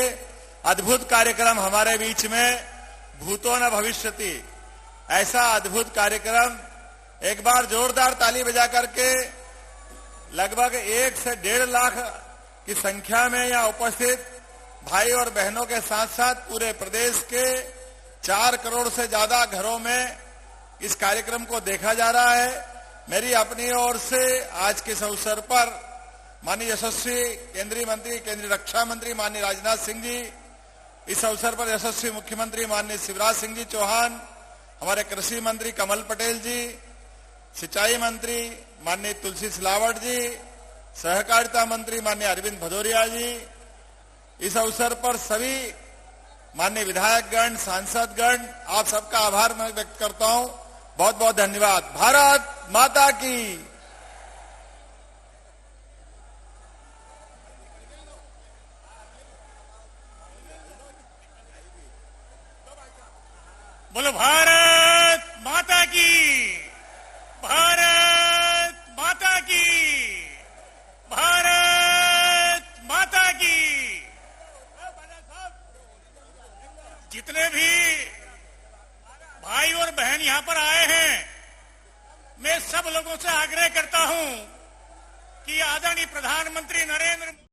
अद्भुत कार्यक्रम हमारे बीच में, भूतो न भविष्यति, ऐसा अद्भुत कार्यक्रम एक बार जोरदार ताली बजा करके लगभग 1 से 1.5 लाख की संख्या में यहाँ उपस्थित भाई और बहनों के साथ साथ पूरे प्रदेश के 4 करोड़ से ज्यादा घरों में इस कार्यक्रम को देखा जा रहा है। मेरी अपनी ओर से आज के इस अवसर पर माननीय यशस्वी केंद्रीय मंत्री, केंद्रीय रक्षा मंत्री माननीय राजनाथ सिंह जी, इस अवसर पर यशस्वी मुख्यमंत्री माननीय शिवराज सिंह जी चौहान, हमारे कृषि मंत्री कमल पटेल जी, सिंचाई मंत्री माननीय तुलसी सिलावट जी, सहकारिता मंत्री माननीय अरविंद भदौरिया जी, इस अवसर पर सभी माननीय विधायकगण, सांसदगण, आप सबका आभार मैं व्यक्त करता हूं। बहुत बहुत धन्यवाद। भारत माता की। बोलो भारत माता की, भारत माता की, भारत माता की। जितने भी भाई और बहन यहां पर आए हैं, मैं सब लोगों से आग्रह करता हूं कि आदरणीय प्रधानमंत्री नरेंद्र